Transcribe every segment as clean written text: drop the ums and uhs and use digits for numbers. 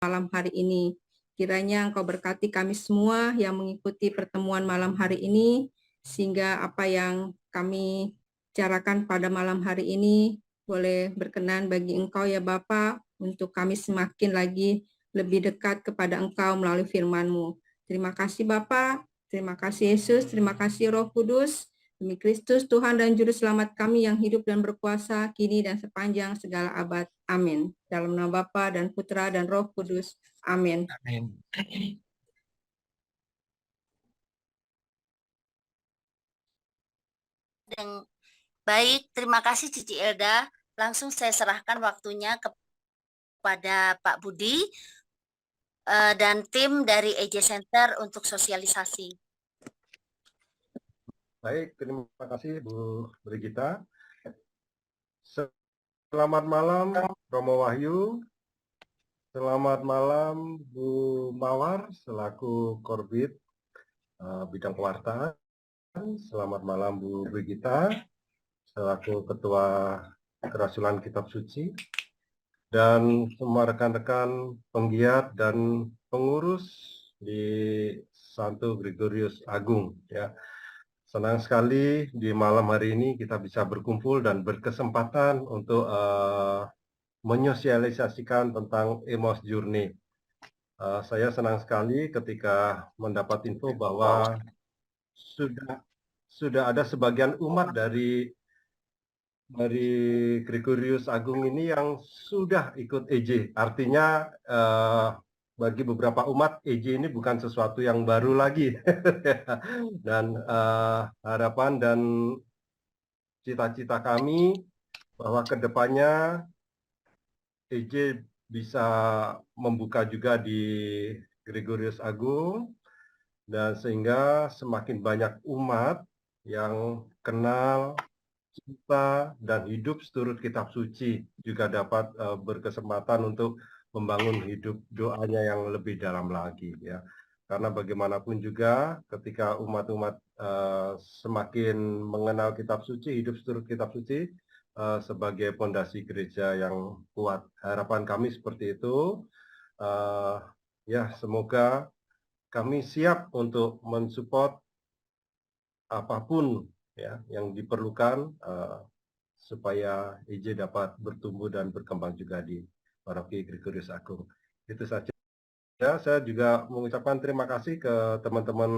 malam hari ini. Kiranya Engkau berkati kami semua yang mengikuti pertemuan malam hari ini, sehingga apa yang kami bicarakan pada malam hari ini boleh berkenan bagi Engkau ya Bapa, untuk kami semakin lagi lebih dekat kepada Engkau melalui firman-Mu. Terima kasih Bapa, terima kasih Yesus, terima kasih Roh Kudus. Demi Kristus, Tuhan dan Juru Selamat kami yang hidup dan berkuasa, kini dan sepanjang segala abad. Amin. Dalam nama Bapa dan Putra dan Roh Kudus. Amin. Amin. Baik, terima kasih Cici Elda. Langsung saya serahkan waktunya kepada Pak Budi dan tim dari EJ Center untuk sosialisasi. Baik, terima kasih Bu Brigita. Selamat malam Romo Wahyu. Selamat malam Bu Mawar selaku Korbit bidang kewartaan. Selamat malam Bu Brigita selaku Ketua Kerasulan Kitab Suci. Dan semua rekan-rekan penggiat dan pengurus di Santo Gregorius Agung ya. Senang sekali di malam hari ini kita bisa berkumpul dan berkesempatan untuk menyosialisasikan tentang Emmaus Journey. Saya senang sekali ketika mendapat info bahwa sudah ada sebagian umat dari Gregorius Agung ini yang sudah ikut EJ. Artinya bagi beberapa umat EJ ini bukan sesuatu yang baru lagi. Dan harapan dan cita-cita kami bahwa kedepannya EJ bisa membuka juga di Gregorius Agung, dan sehingga semakin banyak umat yang kenal, cinta, dan hidup seturut kitab suci juga dapat berkesempatan untuk membangun hidup doanya yang lebih dalam lagi ya. Karena bagaimanapun juga ketika umat-umat semakin mengenal kitab suci, hidup seturut kitab suci sebagai pondasi gereja yang kuat. Harapan kami seperti itu. Ya, semoga kami siap untuk mensupport apapun ya yang diperlukan supaya EJ dapat bertumbuh dan berkembang juga di Paroki Gregorius Agung. Itu saja. Ya, saya juga mengucapkan terima kasih ke teman-teman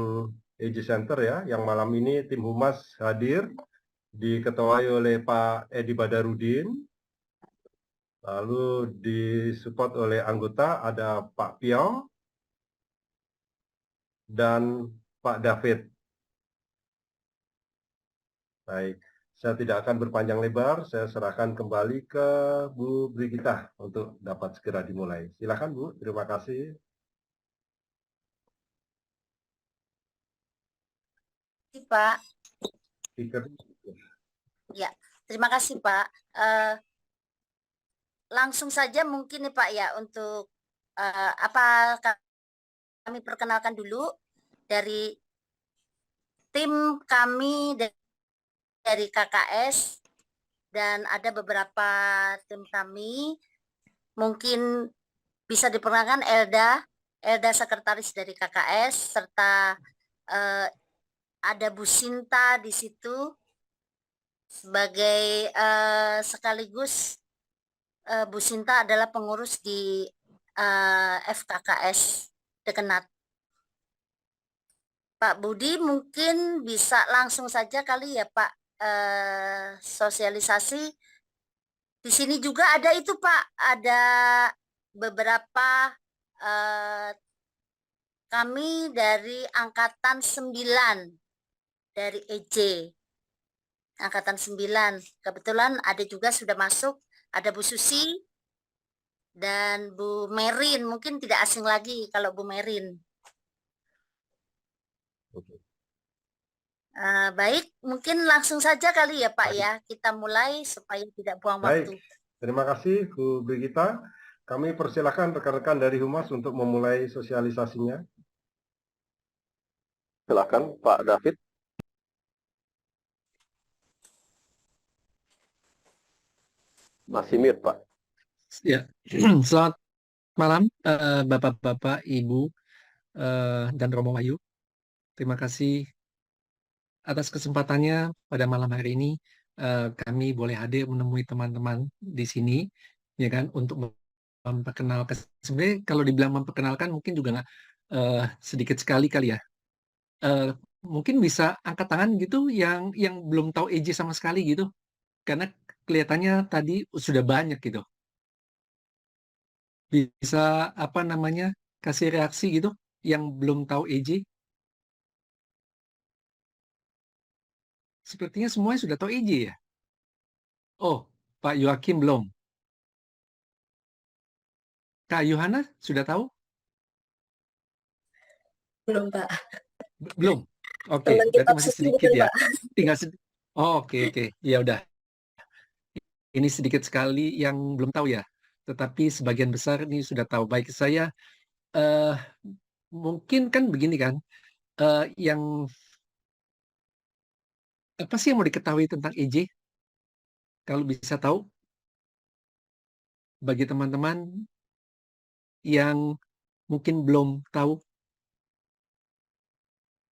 EJ Center ya, yang malam ini tim Humas hadir, diketuai oleh Pak Edi Badarudin, lalu disupport oleh anggota ada Pak Piao dan Pak David. Baik, saya tidak akan berpanjang lebar, saya serahkan kembali ke Bu Brigita untuk dapat segera dimulai. Silakan Bu, terima kasih. Pak. Speaker. Ya, terima kasih Pak. Langsung saja mungkin nih Pak ya untuk apa kami perkenalkan dulu dari tim kami dari KKS, dan ada beberapa tim kami. Mungkin bisa diperkenalkan Elda sekretaris dari KKS, serta ada Bu Sinta di situ sebagai sekaligus Bu Sinta adalah pengurus di FKKS Dekenat. Pak Budi mungkin bisa langsung saja kali ya Pak sosialisasi. Di sini juga ada itu Pak, ada beberapa kami dari Angkatan 9 dari EJ. Angkatan 9. Kebetulan ada juga sudah masuk, ada Bu Susi dan Bu Merin. Mungkin tidak asing lagi kalau Bu Merin. Baik, mungkin langsung saja kali ya Pak ya, kita mulai supaya tidak buang waktu. Terima kasih Bu Brigita. Kami persilakan rekan-rekan dari Humas untuk memulai sosialisasinya. Silakan Pak David. Masih mute Pak. Ya, selamat Malam, Bapak-bapak, Ibu, dan Romo Wahyu. Terima kasih atas kesempatannya pada malam hari ini. Kami boleh hadir menemui teman-teman di sini, ya kan, untuk memperkenalkan. Sebenarnya kalau dibilang memperkenalkan mungkin juga nggak sedikit sekali kali ya. Eh, Mungkin bisa angkat tangan gitu yang belum tahu EJ sama sekali gitu, karena kelihatannya tadi sudah banyak gitu. Bisa apa namanya kasih reaksi gitu yang belum tahu EJ. Sepertinya semuanya sudah tahu EJ ya. Oh, Pak Yohakim belum. Kak Yohana sudah tahu? Belum, Pak. Belum. Oke, Teman berarti kitab masih suci sedikit mungkin, ya. Pak. Tinggal sedikit. Oh, oke. Ya udah. Ini sedikit sekali yang belum tahu ya. Tetapi sebagian besar ini sudah tahu. Baik saya eh mungkin kan begini kan. Yang apa sih yang mau diketahui tentang EJ? Kalau bisa tahu bagi teman-teman yang mungkin belum tahu,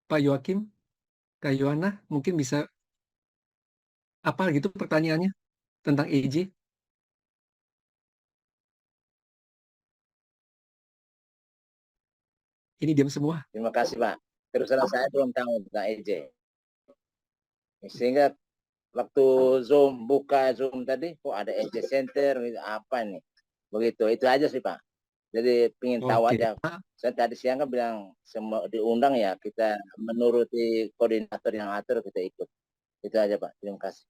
Pak Yohakim, Kak Yohana, mungkin bisa apa gitu pertanyaannya tentang EJ? Ini diam semua. Terima kasih Pak. Terus terang saya belum tahu tentang EJ. Sehingga waktu buka Zoom tadi, kok ada EJ Center, gitu, apa nih? Begitu, itu aja sih Pak. Jadi pengen tahu Oke. aja. Saya tadi siang kan bilang semua diundang ya, kita menuruti koordinator yang atur, kita ikut. Itu aja Pak, terima kasih.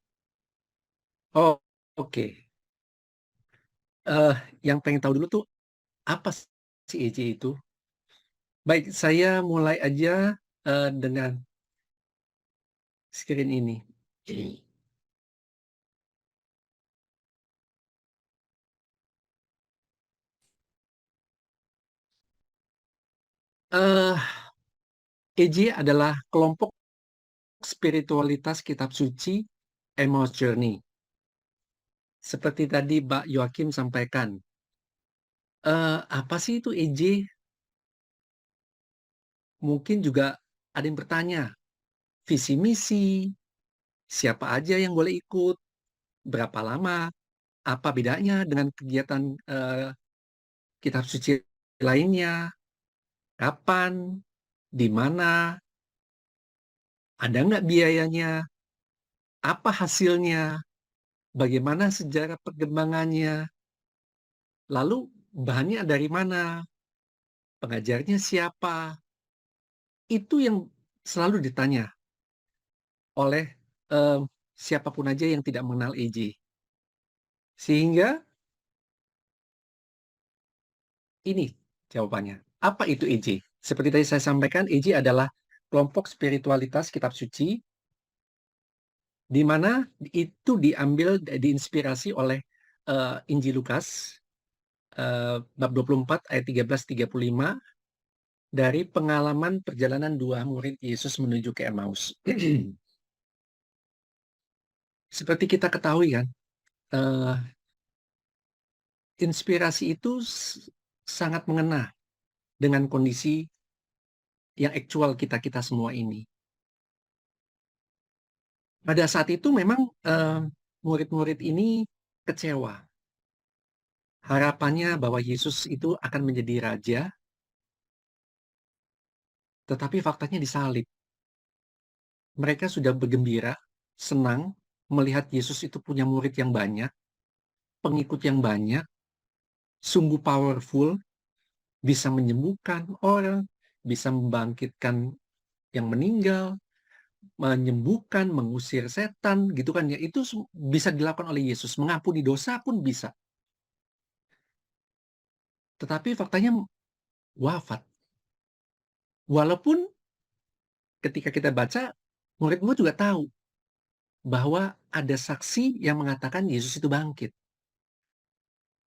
Oh, oke. Yang pengen tahu dulu tuh apa sih EJ itu? Baik, saya mulai aja dengan screen ini. EJ adalah kelompok spiritualitas kitab suci Emmaus Journey. Seperti tadi Mbak Yohakim sampaikan, apa sih itu EJ? Mungkin juga ada yang bertanya, visi misi, siapa aja yang boleh ikut, berapa lama, apa bedanya dengan kegiatan kitab suci lainnya, kapan, di mana, ada nggak biayanya, apa hasilnya, bagaimana sejarah perkembangannya, lalu bahannya dari mana, pengajarnya siapa, itu yang selalu ditanya oleh siapapun aja yang tidak mengenal EJ. Sehingga ini jawabannya. Apa itu EJ? Seperti tadi saya sampaikan, EJ adalah kelompok spiritualitas kitab suci di mana itu diambil, diinspirasi oleh Injil Lukas bab 24 ayat 13-35 dari pengalaman perjalanan dua murid Yesus menuju ke Emmaus. Seperti kita ketahui kan, inspirasi itu sangat mengena dengan kondisi yang aktual kita semua ini. Pada saat itu memang murid-murid ini kecewa. Harapannya bahwa Yesus itu akan menjadi raja, tetapi faktanya disalib. Mereka sudah bergembira, senang melihat Yesus itu punya murid yang banyak, pengikut yang banyak, sungguh powerful, bisa menyembuhkan orang, bisa membangkitkan yang meninggal, menyembuhkan, mengusir setan, gitu kan ya. Itu bisa dilakukan oleh Yesus, mengampuni dosa pun bisa. Tetapi faktanya wafat. Walaupun ketika kita baca, murid-murid juga tahu bahwa ada saksi yang mengatakan Yesus itu bangkit.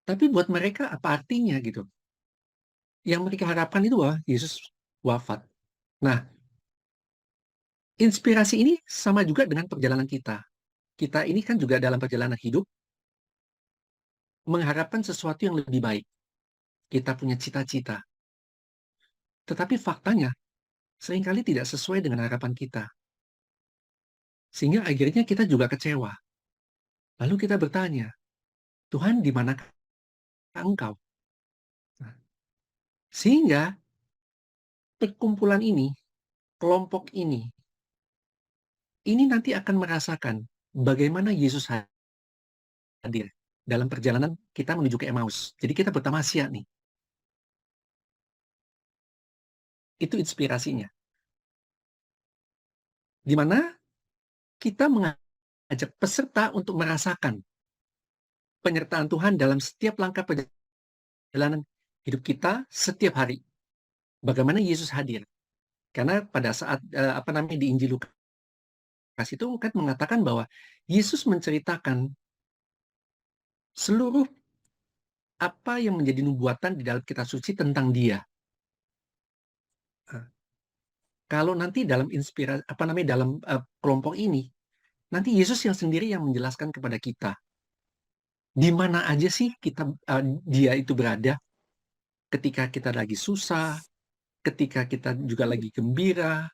Tapi buat mereka apa artinya gitu? Yang mereka harapkan itu bahwa Yesus wafat. Nah, inspirasi ini sama juga dengan perjalanan kita. Kita ini kan juga dalam perjalanan hidup mengharapkan sesuatu yang lebih baik. kita punya cita-cita. Tetapi faktanya seringkali tidak sesuai dengan harapan kita. Sehingga akhirnya kita juga kecewa. Lalu kita bertanya, Tuhan, di manakah Engkau? Nah, sehingga perkumpulan ini, kelompok ini nanti akan merasakan bagaimana Yesus hadir dalam perjalanan kita menuju ke Emmaus. Jadi kita bertamasya nih. Itu inspirasinya. Di mana kita mengajak peserta untuk merasakan penyertaan Tuhan dalam setiap langkah perjalanan hidup kita setiap hari. Bagaimana Yesus hadir. Karena pada saat di Injil Lukas itu kan mengatakan bahwa Yesus menceritakan seluruh apa yang menjadi nubuatan di dalam kitab suci tentang Dia. Kalau nanti dalam dalam kelompok ini, nanti Yesus yang sendiri yang menjelaskan kepada kita di mana aja sih Dia itu berada ketika kita lagi susah, ketika kita juga lagi gembira,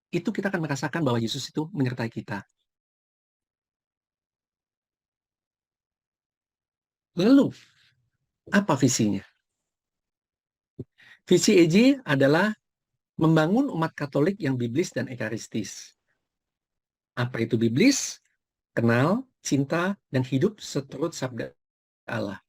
itu kita akan merasakan bahwa Yesus itu menyertai kita. Lalu, apa visinya? Visi EJ adalah membangun umat Katolik yang biblis dan ekaristis. Apa itu biblis? Kenal, cinta, dan hidup seturut sabda Allah.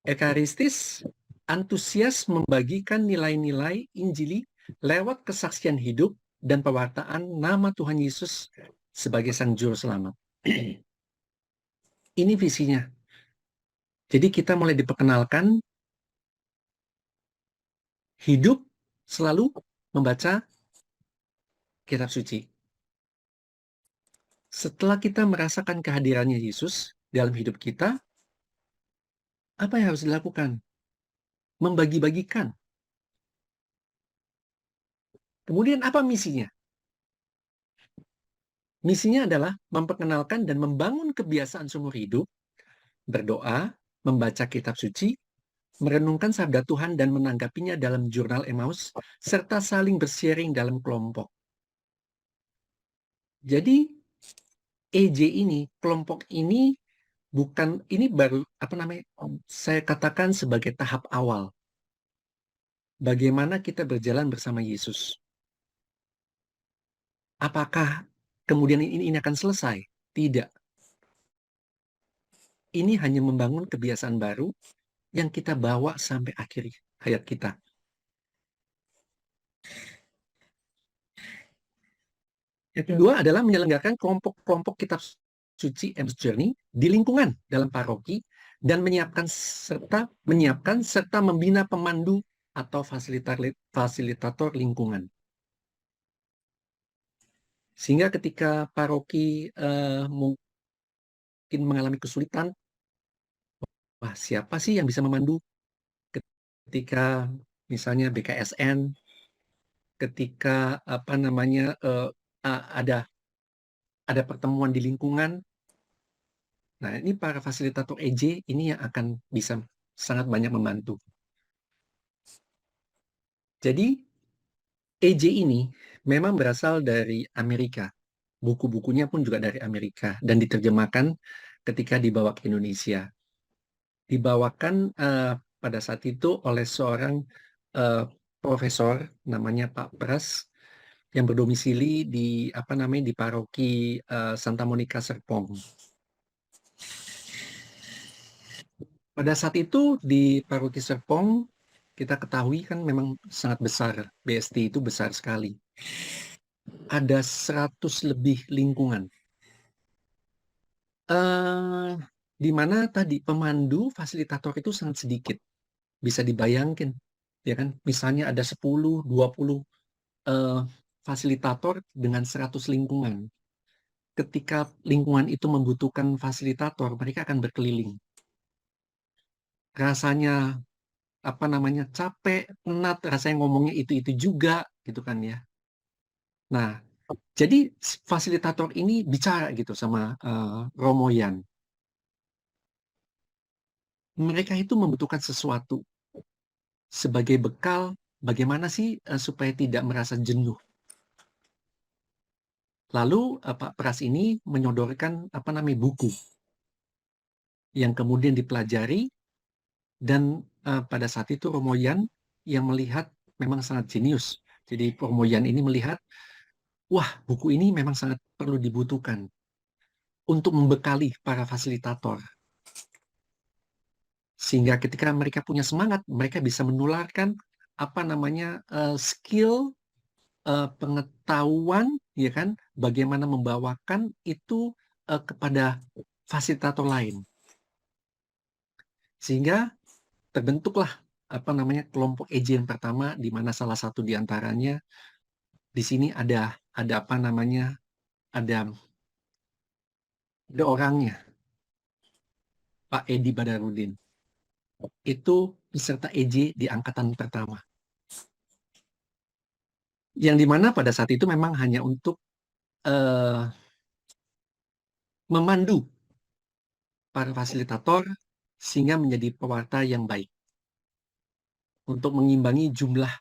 Ekaristis, antusias membagikan nilai-nilai Injili lewat kesaksian hidup dan pewartaan nama Tuhan Yesus sebagai Sang Juru Selamat. Ini visinya. Jadi kita mulai diperkenalkan hidup selalu membaca kitab suci. Setelah kita merasakan kehadirannya Yesus dalam hidup kita, apa yang harus dilakukan? Membagi-bagikan. Kemudian apa misinya? Misinya adalah memperkenalkan dan membangun kebiasaan seumur hidup, berdoa, membaca kitab suci, merenungkan sabda Tuhan dan menanggapinya dalam jurnal Emmaus, serta saling bersharing dalam kelompok. Jadi, EJ ini, kelompok ini baru saya katakan sebagai tahap awal. Bagaimana kita berjalan bersama Yesus. Apakah kemudian ini akan selesai? Tidak. Ini hanya membangun kebiasaan baru yang kita bawa sampai akhir hayat kita. Yang kedua adalah menyelenggarakan kelompok-kelompok kitab suci Emmaus Journey di lingkungan dalam paroki dan menyiapkan serta membina pemandu atau fasilitator lingkungan. Sehingga ketika paroki mungkin mengalami kesulitan, wah, siapa sih yang bisa memandu? Ketika misalnya BKSN, ketika ada pertemuan di lingkungan. Nah, ini para fasilitator EJ ini yang akan bisa sangat banyak membantu. Jadi, EJ ini memang berasal dari Amerika. Buku-bukunya pun juga dari Amerika dan diterjemahkan ketika dibawa ke Indonesia. Dibawakan pada saat itu oleh seorang profesor namanya Pak Pras yang berdomisili di paroki Santa Monica Serpong. Pada saat itu di paroki Serpong kita ketahui kan memang sangat besar, BSD itu besar sekali. Ada 100 lebih lingkungan. Di mana tadi pemandu fasilitator itu sangat sedikit. Bisa dibayangkan, ya kan? Misalnya ada 10, 20 fasilitator dengan 100 lingkungan. Ketika lingkungan itu membutuhkan fasilitator, mereka akan berkeliling. Rasanya capek, penat, rasanya ngomongnya itu juga, gitu kan ya. Nah, jadi fasilitator ini bicara gitu sama Romo Yan. mereka itu membutuhkan sesuatu sebagai bekal bagaimana sih supaya tidak merasa jenuh. Lalu Pak Pras ini menyodorkan buku yang kemudian dipelajari dan pada saat itu Romo Yan yang melihat memang sangat jenius. Jadi Romo Yan ini melihat, wah buku ini memang sangat perlu dibutuhkan untuk membekali para fasilitator. Sehingga ketika mereka punya semangat, mereka bisa menularkan skill, pengetahuan, ya kan, bagaimana membawakan itu kepada fasilitator lain. Sehingga terbentuklah kelompok EJ yang pertama, di mana salah satu di antaranya di sini ada orangnya, Pak Edi Badarudin. Itu peserta EJ di angkatan pertama. Yang dimana pada saat itu memang hanya untuk memandu para fasilitator sehingga menjadi pewarta yang baik. Untuk mengimbangi jumlah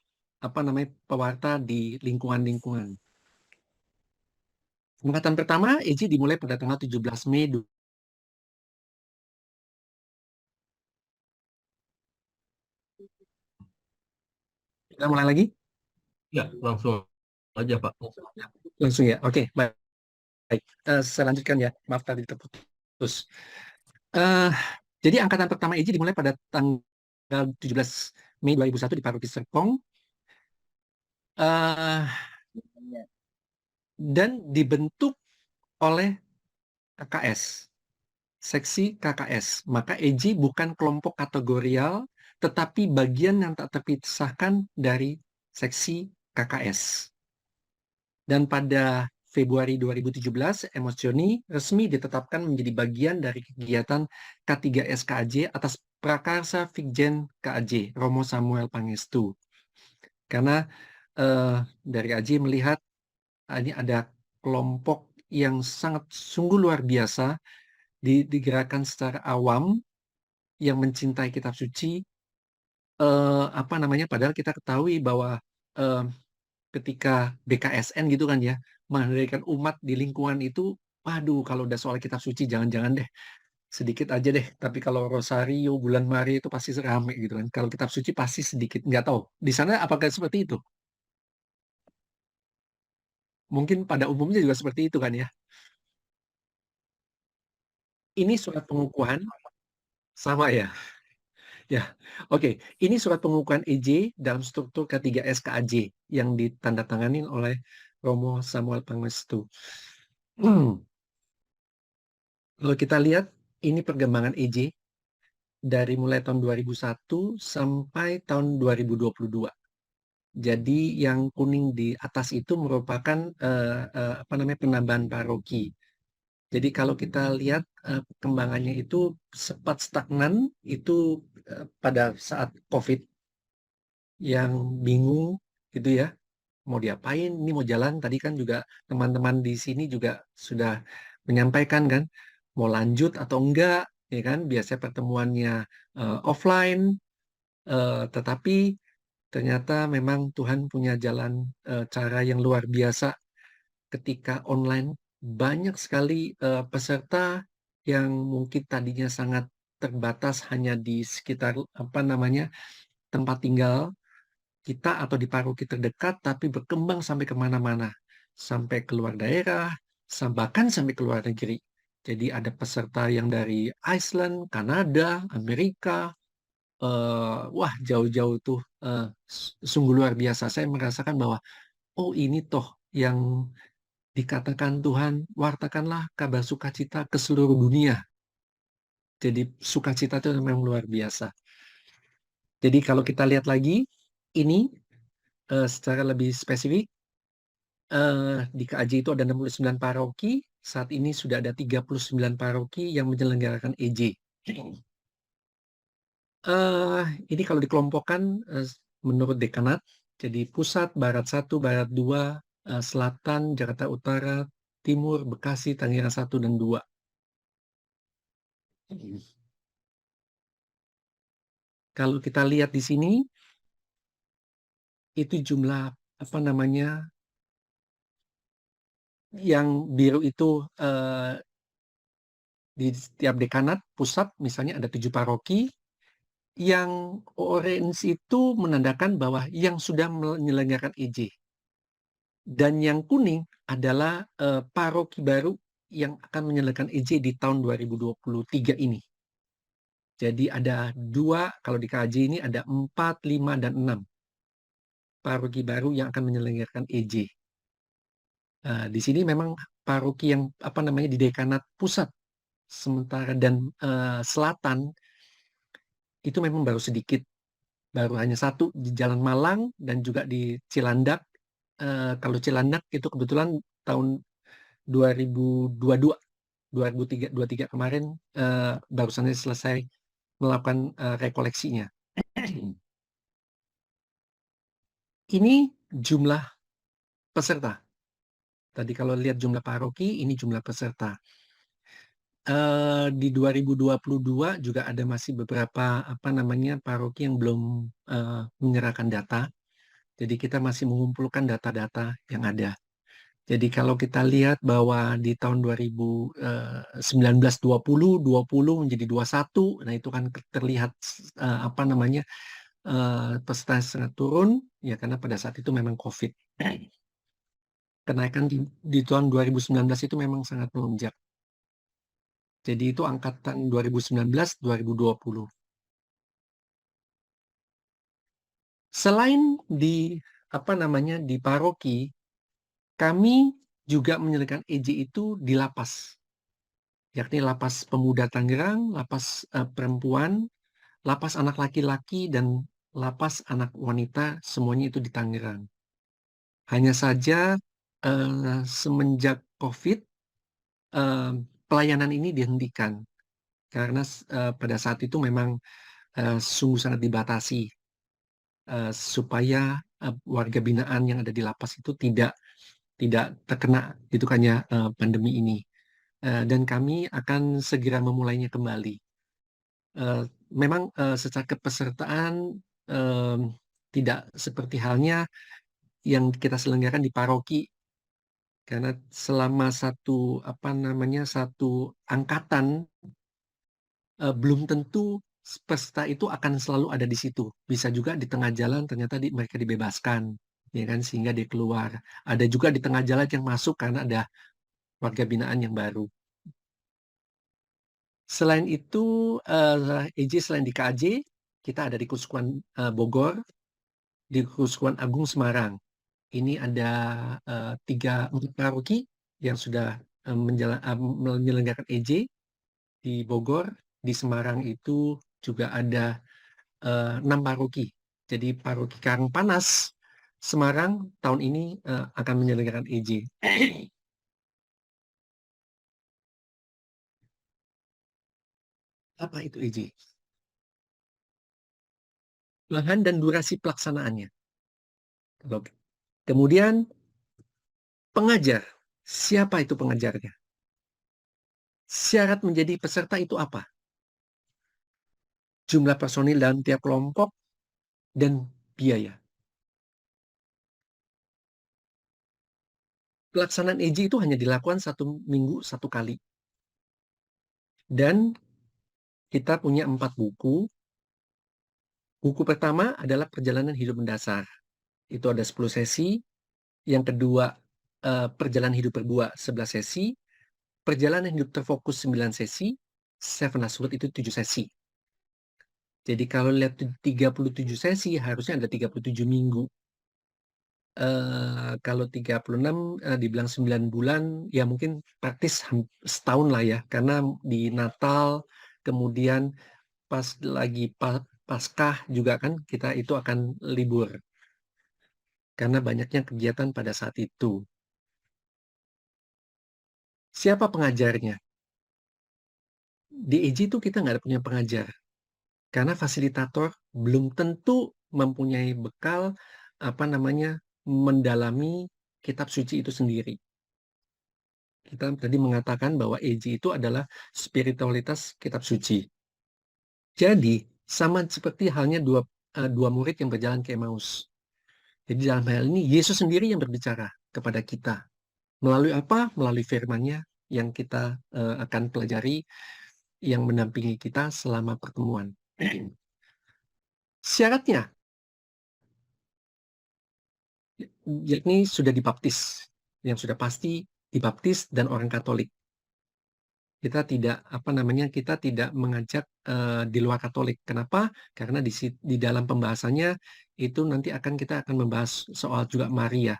pewarta di lingkungan-lingkungan. Angkatan pertama EJ dimulai pada tanggal 17 Mei. Kita mulai lagi? Ya, langsung aja Pak. Langsung ya, oke, baik. Saya lanjutkan ya, maaf tadi terputus. Jadi angkatan pertama EJ dimulai pada tanggal 17 Mei 2001 di Paroki Serpong. Dan dibentuk oleh KKS, seksi KKS. Maka EJ bukan kelompok kategorial, tetapi bagian yang tak terpisahkan dari seksi KKS. Dan pada Februari 2017, Emosioni resmi ditetapkan menjadi bagian dari kegiatan K3S KAJ atas prakarsa Fikjen KAJ, Romo Samuel Pangestu. Karena dari AJ melihat ini ada kelompok yang sangat sungguh luar biasa digerakkan secara awam yang mencintai kitab suci. Padahal kita ketahui bahwa ketika BKSN gitu kan ya, menghadirkan umat di lingkungan itu, waduh kalau udah soal kitab suci jangan-jangan deh, sedikit aja deh. Tapi kalau Rosario, Bulan Mari itu pasti rame gitu kan. Kalau kitab suci pasti sedikit, nggak tahu. Di sana apakah seperti itu? Mungkin pada umumnya juga seperti itu kan ya. Ini surat pengukuhan, sama ya. Ya, oke. Ini surat pengukuhan EJ dalam struktur K3S KAJ yang ditandatangani oleh Romo Samuel Pangestu. Kalau kita lihat, ini perkembangan EJ dari mulai tahun 2001 sampai tahun 2022. Jadi yang kuning di atas itu merupakan penambahan paroki. Jadi kalau kita lihat perkembangannya itu sempat stagnan itu pada saat COVID, yang bingung gitu ya, mau diapain, ini mau jalan. Tadi kan juga teman-teman di sini juga sudah menyampaikan kan, mau lanjut atau enggak, ya kan, biasanya pertemuannya offline, tetapi ternyata memang Tuhan punya jalan cara yang luar biasa ketika online. Banyak sekali peserta yang mungkin tadinya sangat terbatas hanya di sekitar tempat tinggal kita atau di paroki terdekat, tapi berkembang sampai kemana-mana, sampai keluar daerah, bahkan sampai ke luar negeri. Jadi ada peserta yang dari Iceland, Kanada, Amerika, wah jauh-jauh tuh, sungguh luar biasa. Saya merasakan bahwa oh ini toh yang dikatakan Tuhan, wartakanlah kabar sukacita ke seluruh dunia. Jadi sukacita itu memang luar biasa. Jadi kalau kita lihat lagi, ini secara lebih spesifik, di KAJ itu ada 69 paroki, saat ini sudah ada 39 paroki yang menyelenggarakan EJ. Ini kalau dikelompokkan menurut dekanat, jadi pusat, barat 1, barat 2, selatan, Jakarta Utara, timur, Bekasi, Tangerang 1 dan 2. Kalau kita lihat di sini, itu jumlah apa namanya yang biru itu di setiap dekanat pusat misalnya ada 7 paroki, yang orange itu menandakan bahwa yang sudah menyelenggarakan EJ. Dan yang kuning adalah paroki baru yang akan menyelenggarakan EJ di tahun 2023 ini. Jadi ada 2, kalau di KJ ini ada 4, 5, dan 6 paroki baru yang akan menyelenggarakan EJ. Di sini memang paroki yang apa namanya di dekanat pusat sementara dan selatan itu memang baru sedikit, baru hanya 1 di Jalan Malang dan juga di Cilandak. Kalau Cilandak itu kebetulan tahun 2022 2023 kemarin barusan selesai melakukan rekoleksinya. Ini jumlah peserta. Tadi kalau lihat jumlah paroki, ini jumlah peserta. Di 2022 juga ada masih beberapa apa namanya paroki yang belum menyerahkan data. Jadi kita masih mengumpulkan data-data yang ada. Jadi kalau kita lihat bahwa di tahun 2019 20 menjadi 21, nah itu kan terlihat apa namanya peserta sangat turun ya karena pada saat itu memang COVID. Kenaikan di tahun 2019 itu memang sangat melonjak. Jadi itu angkatan 2019-2020. Selain di apa namanya di paroki, kami juga menyelenggarakan EJ itu di lapas, yakni lapas pemuda Tangerang, lapas perempuan, lapas anak laki-laki, dan lapas anak wanita, semuanya itu di Tangerang. Hanya saja semenjak COVID, pelayanan ini dihentikan karena pada saat itu memang sungguh sangat dibatasi supaya warga binaan yang ada di lapas itu tidak terkena gitu kan ya pandemi ini. Dan kami akan segera memulainya kembali. Memang secara kepesertaan tidak seperti halnya yang kita selenggarakan di paroki, karena selama satu angkatan belum tentu peserta itu akan selalu ada di situ. Bisa juga di tengah jalan ternyata mereka dibebaskan, ya kan, sehingga dia keluar. Ada juga di tengah jalan yang masuk karena ada warga binaan yang baru. Selain itu, EJ selain di KJ, kita ada di Kuskuan Bogor, di Kuskuan Agung Semarang. Ini ada 4 paroki yang sudah menyelenggarakan EJ di Bogor. Di Semarang itu juga ada 6 paroki. Jadi paroki Karangpanas Semarang tahun ini akan menyelenggarakan EJ. Apa itu EJ? Lahan dan durasi pelaksanaannya. Kemudian pengajar. Siapa itu pengajarnya? Syarat menjadi peserta itu apa? Jumlah personil dalam tiap kelompok dan biaya. Pelaksanaan EJ itu hanya dilakukan 1 minggu 1 kali. Dan kita punya 4 buku. Buku pertama adalah perjalanan hidup mendasar. Itu ada 10 sesi. Yang kedua, perjalanan hidup berdua 11 sesi. Perjalanan hidup terfokus 9 sesi. Seven Aswad itu 7 sesi. Jadi kalau lihat 37 sesi, harusnya ada 37 minggu. Kalau 36 dibilang 9 bulan, ya mungkin praktis setahun lah ya. Karena di Natal, kemudian pas lagi Paskah juga kan kita itu akan libur. Karena banyaknya kegiatan pada saat itu. Siapa pengajarnya? Di EJ itu kita nggak punya pengajar. Karena fasilitator belum tentu mempunyai bekal mendalami kitab suci itu sendiri. Kita tadi mengatakan bahwa EJ itu adalah spiritualitas kitab suci. Jadi, Sama seperti halnya dua murid yang berjalan ke Emmaus. Jadi dalam hal ini Yesus sendiri yang berbicara kepada kita. Melalui apa? Melalui firman-Nya yang kita akan pelajari, yang mendampingi kita selama pertemuan. Syaratnya, yakni sudah dibaptis. Yang sudah pasti dibaptis dan orang Katolik. Kita tidak mengajak di luar Katolik. Kenapa? Karena di dalam pembahasannya itu nanti kita akan membahas soal juga Maria,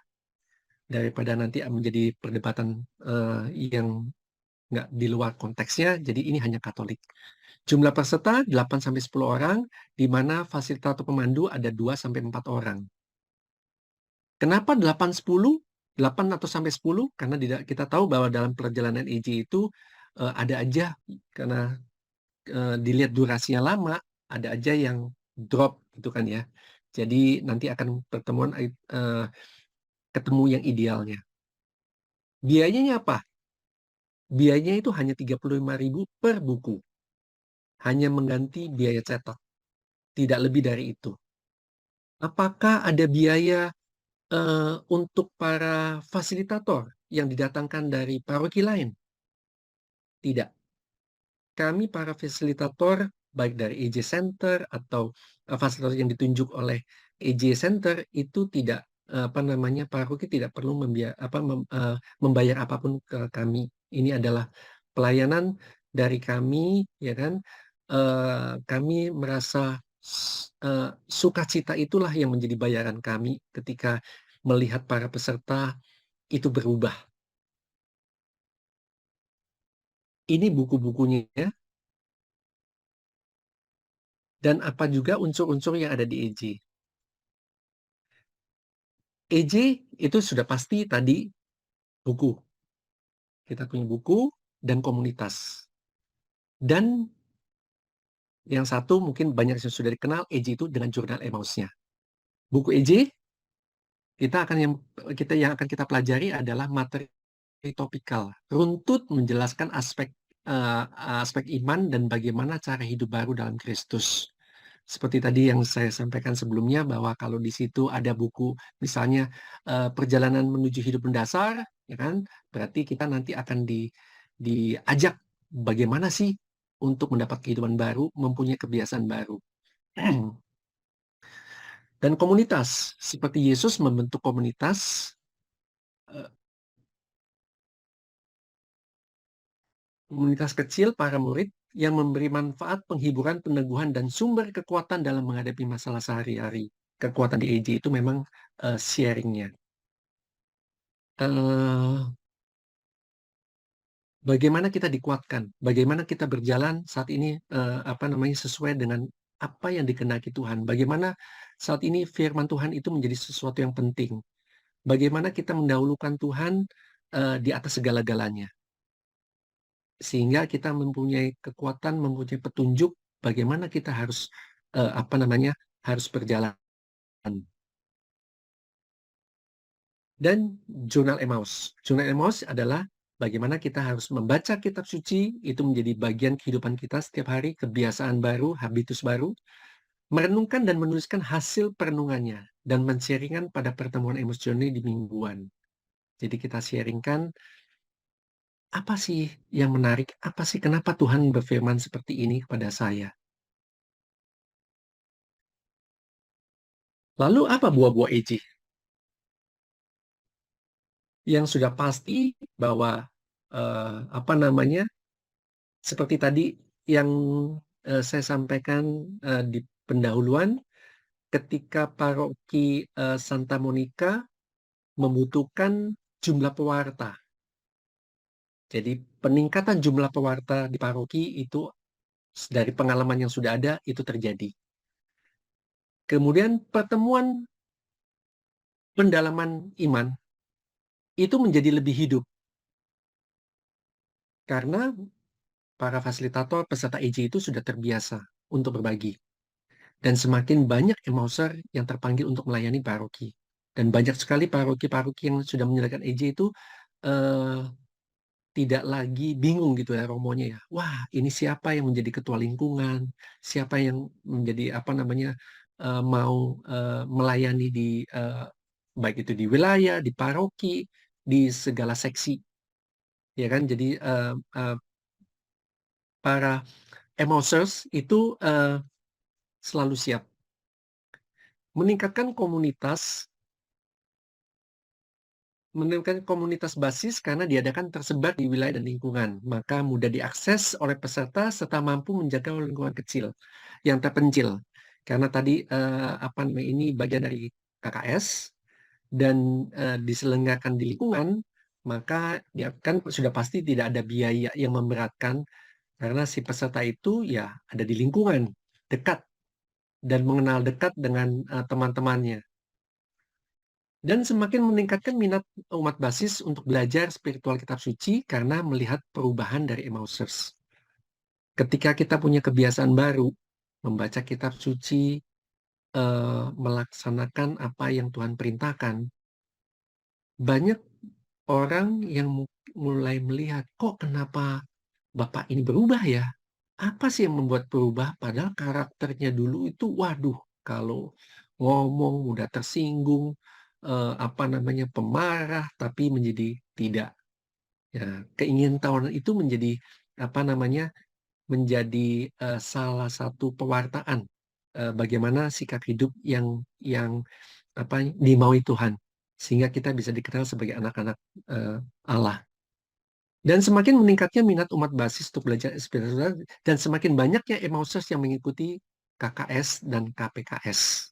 daripada nanti menjadi perdebatan yang nggak di luar konteksnya. Jadi ini hanya Katolik. Jumlah peserta 8-10 orang, di mana fasilitator pemandu ada 2-4 orang. Kenapa 8-10? 8 atau sampai 10? Karena kita tahu bahwa dalam perjalanan EJ itu ada aja, karena dilihat durasinya lama, ada aja yang drop gitu kan ya. Jadi nanti akan pertemuan ketemu yang idealnya. Biayanya apa? Biayanya itu hanya 35.000 per buku. Hanya mengganti biaya cetak. Tidak lebih dari itu. Apakah ada biaya untuk para fasilitator yang didatangkan dari paroki lain? Tidak. Kami para fasilitator, baik dari EJ Center atau fasilitator yang ditunjuk oleh EJ Center, itu tidak paroki tidak perlu membayar apapun ke kami. Ini adalah pelayanan dari kami, ya kan? Kami merasa sukacita itulah yang menjadi bayaran kami ketika melihat para peserta itu berubah. Ini buku-bukunya, dan apa juga unsur-unsur yang ada di EJ. EJ itu sudah pasti tadi buku. Kita punya buku dan komunitas. Dan yang satu mungkin banyak yang sudah dikenal, EJ itu dengan jurnal Emmaus-nya. Buku EJ yang akan kita pelajari adalah materi topikal, runtut menjelaskan aspek iman dan bagaimana cara hidup baru dalam Kristus. Seperti tadi yang saya sampaikan sebelumnya, bahwa kalau di situ ada buku misalnya perjalanan menuju hidup mendasar, ya kan, berarti kita nanti akan diajak bagaimana sih untuk mendapat kehidupan baru, mempunyai kebiasaan baru. Dan komunitas, seperti Yesus membentuk komunitas kecil para murid yang memberi manfaat, penghiburan, peneguhan, dan sumber kekuatan dalam menghadapi masalah sehari-hari. Kekuatan di EJ itu memang sharingnya. Bagaimana kita dikuatkan, bagaimana kita berjalan saat ini sesuai dengan apa yang dikehendaki Tuhan. Bagaimana saat ini firman Tuhan itu menjadi sesuatu yang penting. Bagaimana kita mendahulukan Tuhan di atas segala-galanya. Sehingga kita mempunyai kekuatan, mempunyai petunjuk bagaimana kita harus harus berjalan. Dan jurnal Emmaus. Jurnal Emmaus adalah bagaimana kita harus membaca kitab suci, itu menjadi bagian kehidupan kita setiap hari, kebiasaan baru, habitus baru, merenungkan dan menuliskan hasil perenungannya, dan men-sharingkan pada pertemuan Emmaus Journey di mingguan. Jadi kita sharingkan, apa sih yang menarik, apa sih kenapa Tuhan berfirman seperti ini kepada saya. Lalu apa buah-buah EJ? Yang sudah pasti bahwa seperti tadi yang saya sampaikan di pendahuluan, ketika paroki Santa Monica membutuhkan jumlah pewarta. Jadi peningkatan jumlah pewarta di paroki itu dari pengalaman yang sudah ada itu terjadi. Kemudian pertemuan pendalaman iman itu menjadi lebih hidup. Karena para fasilitator peserta EJ itu sudah terbiasa untuk berbagi. Dan semakin banyak Emmauser yang terpanggil untuk melayani paroki. Dan banyak sekali paroki-paroki yang sudah menyediakan EJ itu tidak lagi bingung gitu ya romonya ya. Wah, ini siapa yang menjadi ketua lingkungan, siapa yang menjadi apa namanya mau melayani di baik itu di wilayah, di paroki, di segala seksi, ya kan? Jadi para Emmausers itu selalu siap meningkatkan komunitas basis karena diadakan tersebar di wilayah dan lingkungan, maka mudah diakses oleh peserta serta mampu menjaga lingkungan kecil yang terpencil. Karena tadi apa namanya ini bagian dari KKS dan diselenggarakan di lingkungan, maka dia kan sudah pasti tidak ada biaya yang memberatkan karena si peserta itu ya ada di lingkungan dekat dan mengenal dekat dengan teman-temannya. Dan semakin meningkatkan minat umat basis untuk belajar spiritual kitab suci karena melihat perubahan dari Emmausers. Ketika kita punya kebiasaan baru, membaca kitab suci, melaksanakan apa yang Tuhan perintahkan, banyak orang yang mulai melihat, kok kenapa Bapak ini berubah ya? Apa sih yang membuat berubah? Padahal karakternya dulu itu, waduh, kalau ngomong mudah tersinggung, apa namanya pemarah, tapi menjadi tidak. Ya, keingintahuan itu menjadi apa namanya menjadi salah satu pewartaan bagaimana sikap hidup yang apa dimaui Tuhan, sehingga kita bisa dikenal sebagai anak-anak Allah. Dan semakin meningkatnya minat umat basis untuk belajar spiritual dan semakin banyaknya Emmausers yang mengikuti KKS dan KPKS.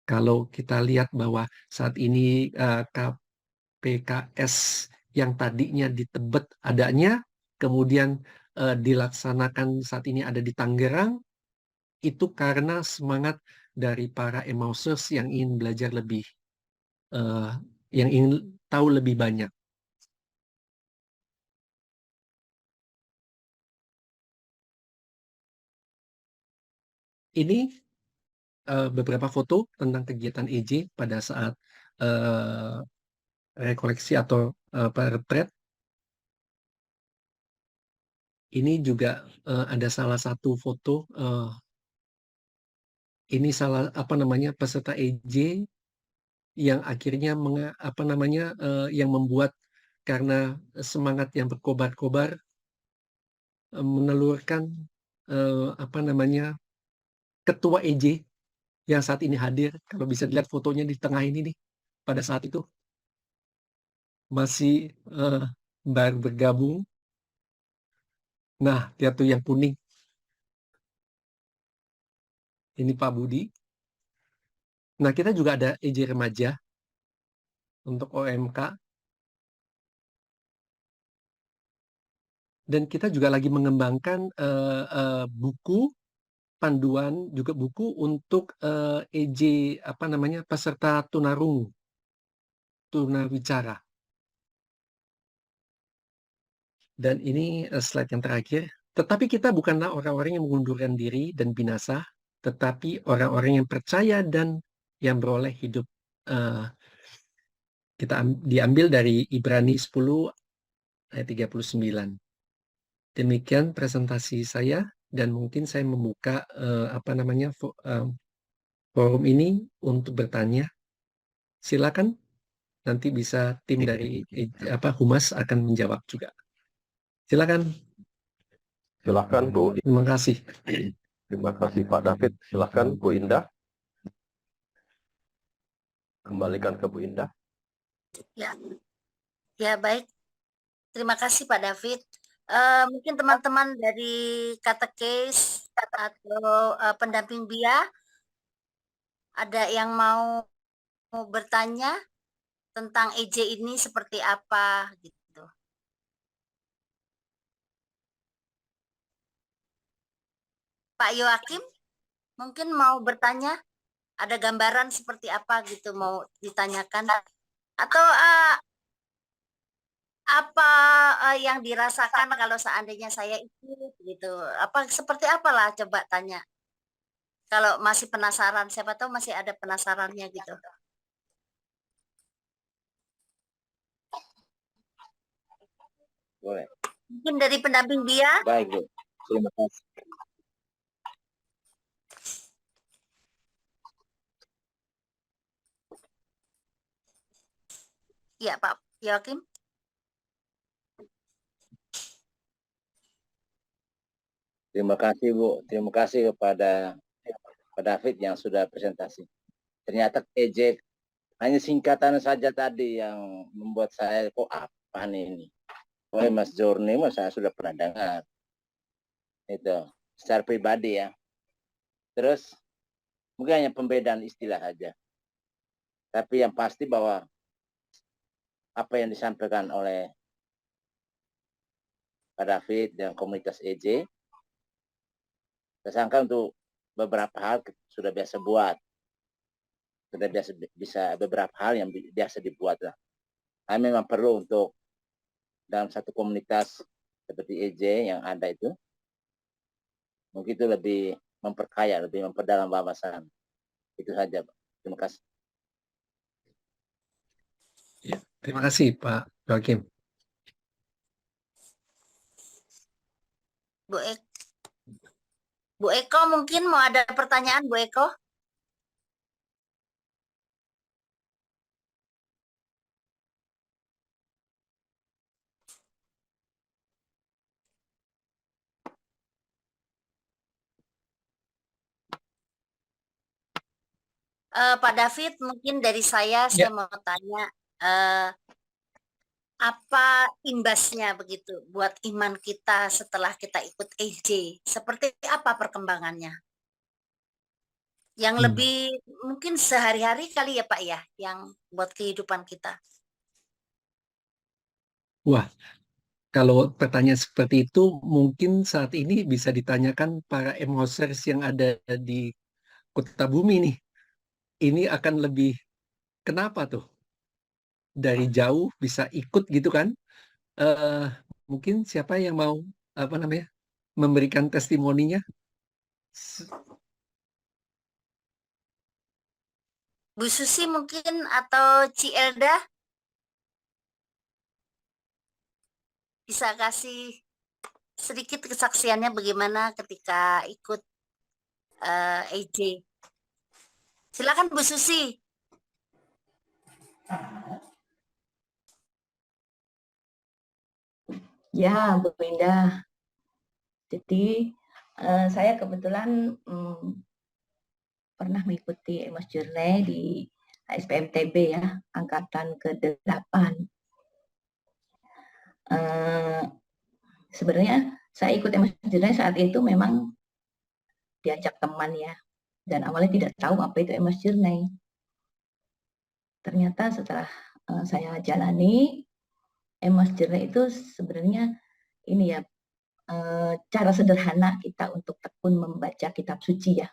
Kalau kita lihat bahwa saat ini KPKS yang tadinya di Tebet adanya, kemudian dilaksanakan saat ini ada di Tangerang, itu karena semangat dari para Emmausers yang ingin belajar lebih, yang ingin tahu lebih banyak. Ini beberapa foto tentang kegiatan EJ pada saat rekoleksi atau retret. Ini juga ada salah satu foto. Ini salah apa namanya peserta EJ yang akhirnya apa namanya yang membuat karena semangat yang berkobar-kobar menelurkan apa namanya ketua EJ yang saat ini hadir. Kalau bisa dilihat fotonya di tengah ini nih, pada saat itu masih baru bergabung. Nah, lihat tuh yang kuning. Ini Pak Budi. Nah, kita juga ada EJ remaja untuk OMK. Dan kita juga lagi mengembangkan buku panduan, juga buku untuk EJ apa namanya peserta tunarungu, tunawicara. Dan ini slide yang terakhir. Tetapi kita bukanlah orang-orang yang mengundurkan diri dan binasa, tetapi orang-orang yang percaya dan yang beroleh hidup. Kita diambil dari Ibrani 10 ayat 39. Demikian presentasi saya dan mungkin saya membuka apa namanya forum ini untuk bertanya. Silakan, nanti bisa tim dari Humas akan menjawab juga. Silakan. Silakan Bu. Terima kasih. Terima kasih Pak David. Silakan Bu Indah. Kembalikan ke Bu Indah. Ya, ya baik. Terima kasih Pak David. Mungkin teman-teman dari katekes atau pendamping BIA ada yang mau bertanya tentang EJ ini seperti apa gitu. Pak Yoakim mungkin mau bertanya, ada gambaran seperti apa gitu mau ditanyakan atau apa yang dirasakan kalau seandainya saya ikut gitu, apa seperti apalah coba tanya. Kalau masih penasaran, siapa tahu masih ada penasarannya gitu. Boleh. Mungkin dari pendamping dia. Baik, Bu. Terima kasih. Ya, Pak Yoakim. Terima kasih, Bu. Terima kasih kepada Pak David yang sudah presentasi. Ternyata EJ hanya singkatan saja tadi yang membuat saya kok apa nih ini. Oleh Mas Jorni, Mas saya sudah pernah dengar. Itu secara pribadi ya. Terus mungkin hanya pembedaan istilah saja. Tapi yang pasti bahwa apa yang disampaikan oleh Pak David dan komunitas EJ, saya sangka untuk beberapa hal sudah biasa buat. Sudah bisa beberapa hal yang biasa dibuat lah. Nah, memang perlu untuk dalam satu komunitas seperti EJ yang ada itu, mungkin itu lebih memperkaya, lebih memperdalam wawasan. Itu saja, Pak. Terima kasih. Ya, terima kasih Pak Joakim. Bu Eko mungkin mau ada pertanyaan, Bu Eko? Pak David, mungkin dari saya mau tanya, apa imbasnya begitu buat iman kita setelah kita ikut EJ? Seperti apa perkembangannya? Yang lebih mungkin sehari-hari kali ya Pak ya, yang buat kehidupan kita. Wah, kalau pertanyaan seperti itu mungkin saat ini bisa ditanyakan para emosers yang ada di Kota Bumi nih. Ini akan lebih kenapa tuh? Dari jauh bisa ikut gitu kan? Eh, mungkin siapa yang mau memberikan testimoninya? Bu Susi mungkin atau Ci Elda bisa kasih sedikit kesaksiannya bagaimana ketika ikut EJ. Silakan Bu Susi. Ya, Bu Indah. Jadi saya kebetulan pernah mengikuti Emos Journey di HSPMTB ya, angkatan ke-8. Sebenarnya saya ikut Emos Journey saat itu memang diajak teman ya, dan awalnya tidak tahu apa itu Emos Journey. Ternyata setelah saya jalani, Emos Journey itu sebenarnya ini ya, cara sederhana kita untuk tekun membaca kitab suci ya.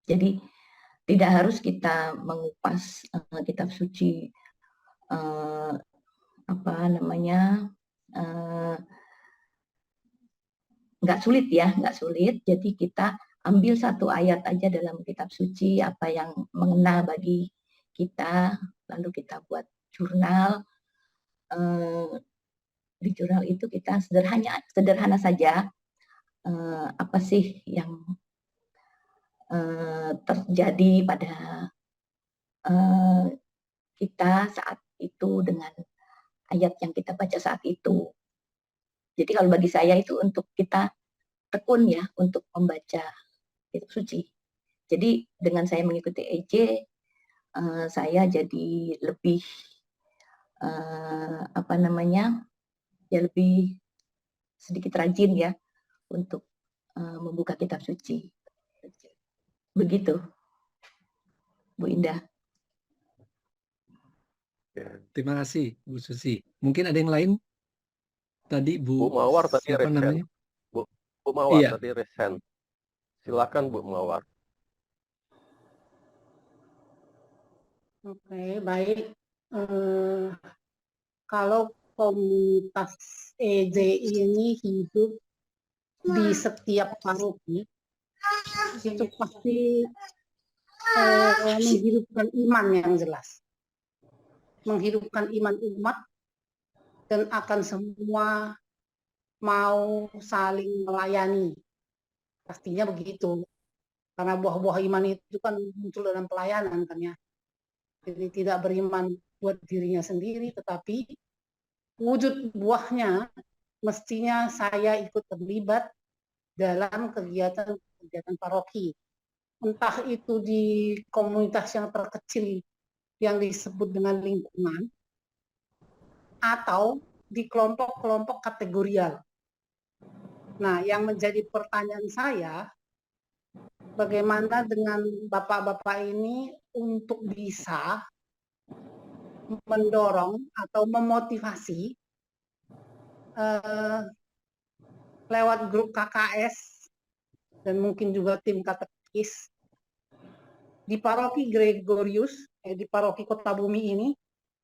Jadi tidak harus kita mengupas kitab suci nggak sulit ya, nggak sulit. Jadi kita ambil satu ayat aja dalam kitab suci apa yang mengena bagi kita, lalu kita buat jurnal. Di jurnal itu kita sederhana saja apa sih yang terjadi pada kita saat itu dengan ayat yang kita baca saat itu. Jadi kalau bagi saya itu untuk kita tekun ya untuk membaca kitab suci. Jadi dengan saya mengikuti EJ, saya jadi lebih lebih sedikit rajin ya untuk membuka kitab suci. Begitu, Bu Indah. Terima kasih, Bu Susi. Mungkin ada yang lain? Tadi Bu Mawar tadi siapa resen. namanya? Bu Mawar Iya. tadi resen. Silakan Bu Mawar. Oke, baik. Kalau komunitas EJ ini hidup di setiap paroki, itu pasti menghidupkan iman yang jelas. Menghidupkan iman umat dan akan semua mau saling melayani. Pastinya begitu. Karena buah-buah iman itu kan muncul dalam pelayanan kan ya. Jadi tidak beriman buat dirinya sendiri, tetapi wujud buahnya mestinya saya ikut terlibat dalam kegiatan paroki. Entah itu di komunitas yang terkecil yang disebut dengan lingkungan, atau di kelompok-kelompok kategorial. Nah, yang menjadi pertanyaan saya, bagaimana dengan bapak-bapak ini untuk bisa mendorong atau memotivasi lewat grup KKS dan mungkin juga tim katekis di paroki Gregorius, di paroki Kota Bumi ini,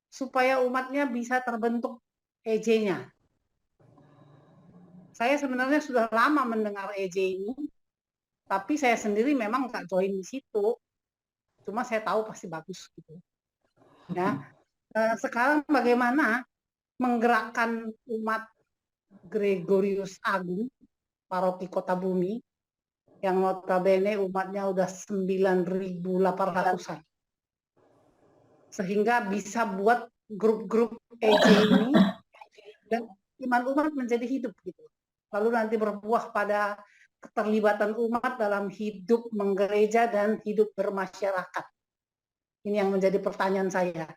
supaya umatnya bisa terbentuk EJ-nya. Saya sebenarnya sudah lama mendengar EJ ini, tapi saya sendiri memang nggak join di situ. Cuma saya tahu pasti bagus gitu. Ya, sekarang bagaimana menggerakkan umat Gregorius Agung, paroki Kota Bumi, yang notabene umatnya udah 9.800-an. Sehingga bisa buat grup-grup EJ ini dan iman umat menjadi hidup gitu. Lalu nanti berbuah pada keterlibatan umat dalam hidup menggereja dan hidup bermasyarakat. Ini yang menjadi pertanyaan saya.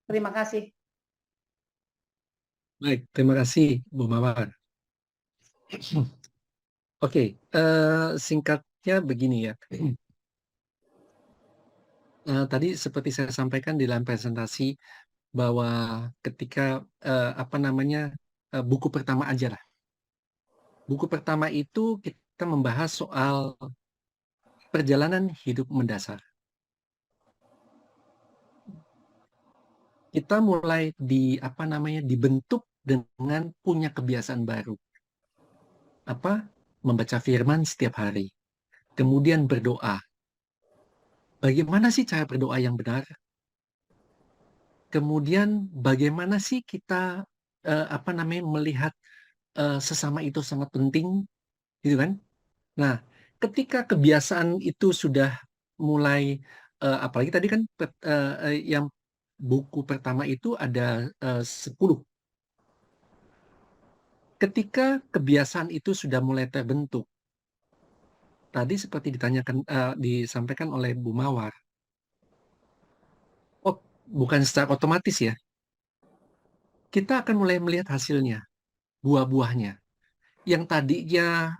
Terima kasih. Baik, terima kasih Bu Mawar. Oke, singkatnya begini ya. Tadi seperti saya sampaikan di dalam presentasi bahwa ketika buku pertama aja lah. Buku pertama itu kita membahas soal perjalanan hidup mendasar. Kita mulai dibentuk dengan punya kebiasaan baru. Membaca firman setiap hari. Kemudian berdoa. Bagaimana sih cara berdoa yang benar? Kemudian bagaimana sih kita melihat sesama itu sangat penting, gitu kan? Nah, ketika kebiasaan itu sudah mulai, apalagi tadi kan yang buku pertama itu ada 10. Ketika kebiasaan itu sudah mulai terbentuk, tadi seperti disampaikan oleh Bu Mawar, bukan secara otomatis ya, kita akan mulai melihat hasilnya, buah-buahnya. Yang tadinya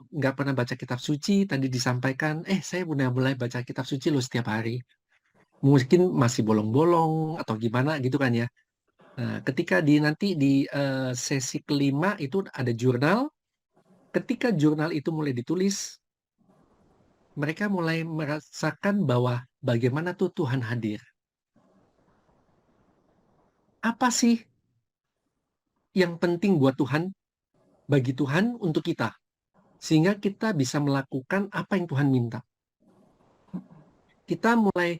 nggak pernah baca kitab suci, tadi disampaikan, saya mulai baca kitab suci loh setiap hari. Mungkin masih bolong-bolong atau gimana gitu kan ya. Nah, ketika nanti di sesi kelima itu ada jurnal. Ketika jurnal itu mulai ditulis, mereka mulai merasakan bahwa bagaimana tuh Tuhan hadir. Apa sih yang penting buat Tuhan, bagi Tuhan untuk kita, sehingga kita bisa melakukan apa yang Tuhan minta. Kita mulai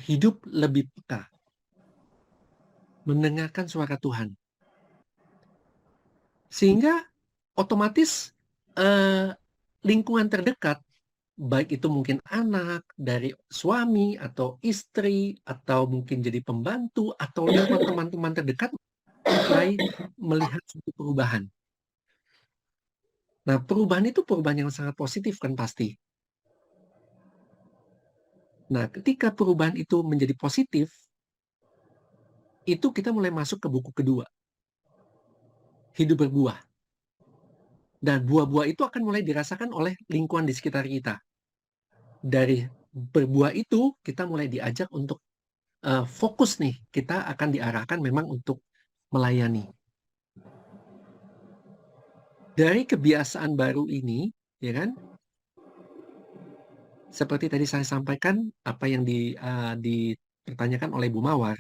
hidup lebih peka, mendengarkan suara Tuhan, sehingga otomatis lingkungan terdekat, baik itu mungkin anak, dari suami atau istri, atau mungkin jadi pembantu, atau lingkungan teman-teman terdekat, mulai melihat suatu perubahan. Nah, perubahan itu perubahan yang sangat positif kan pasti. Nah, ketika perubahan itu menjadi positif, itu kita mulai masuk ke buku kedua. Hidup berbuah. Dan buah-buah itu akan mulai dirasakan oleh lingkungan di sekitar kita. Dari berbuah itu, kita mulai diajak untuk fokus nih. Kita akan diarahkan memang untuk melayani. Dari kebiasaan baru ini, ya kan? Seperti tadi saya sampaikan, apa yang dipertanyakan oleh Bu Mawar,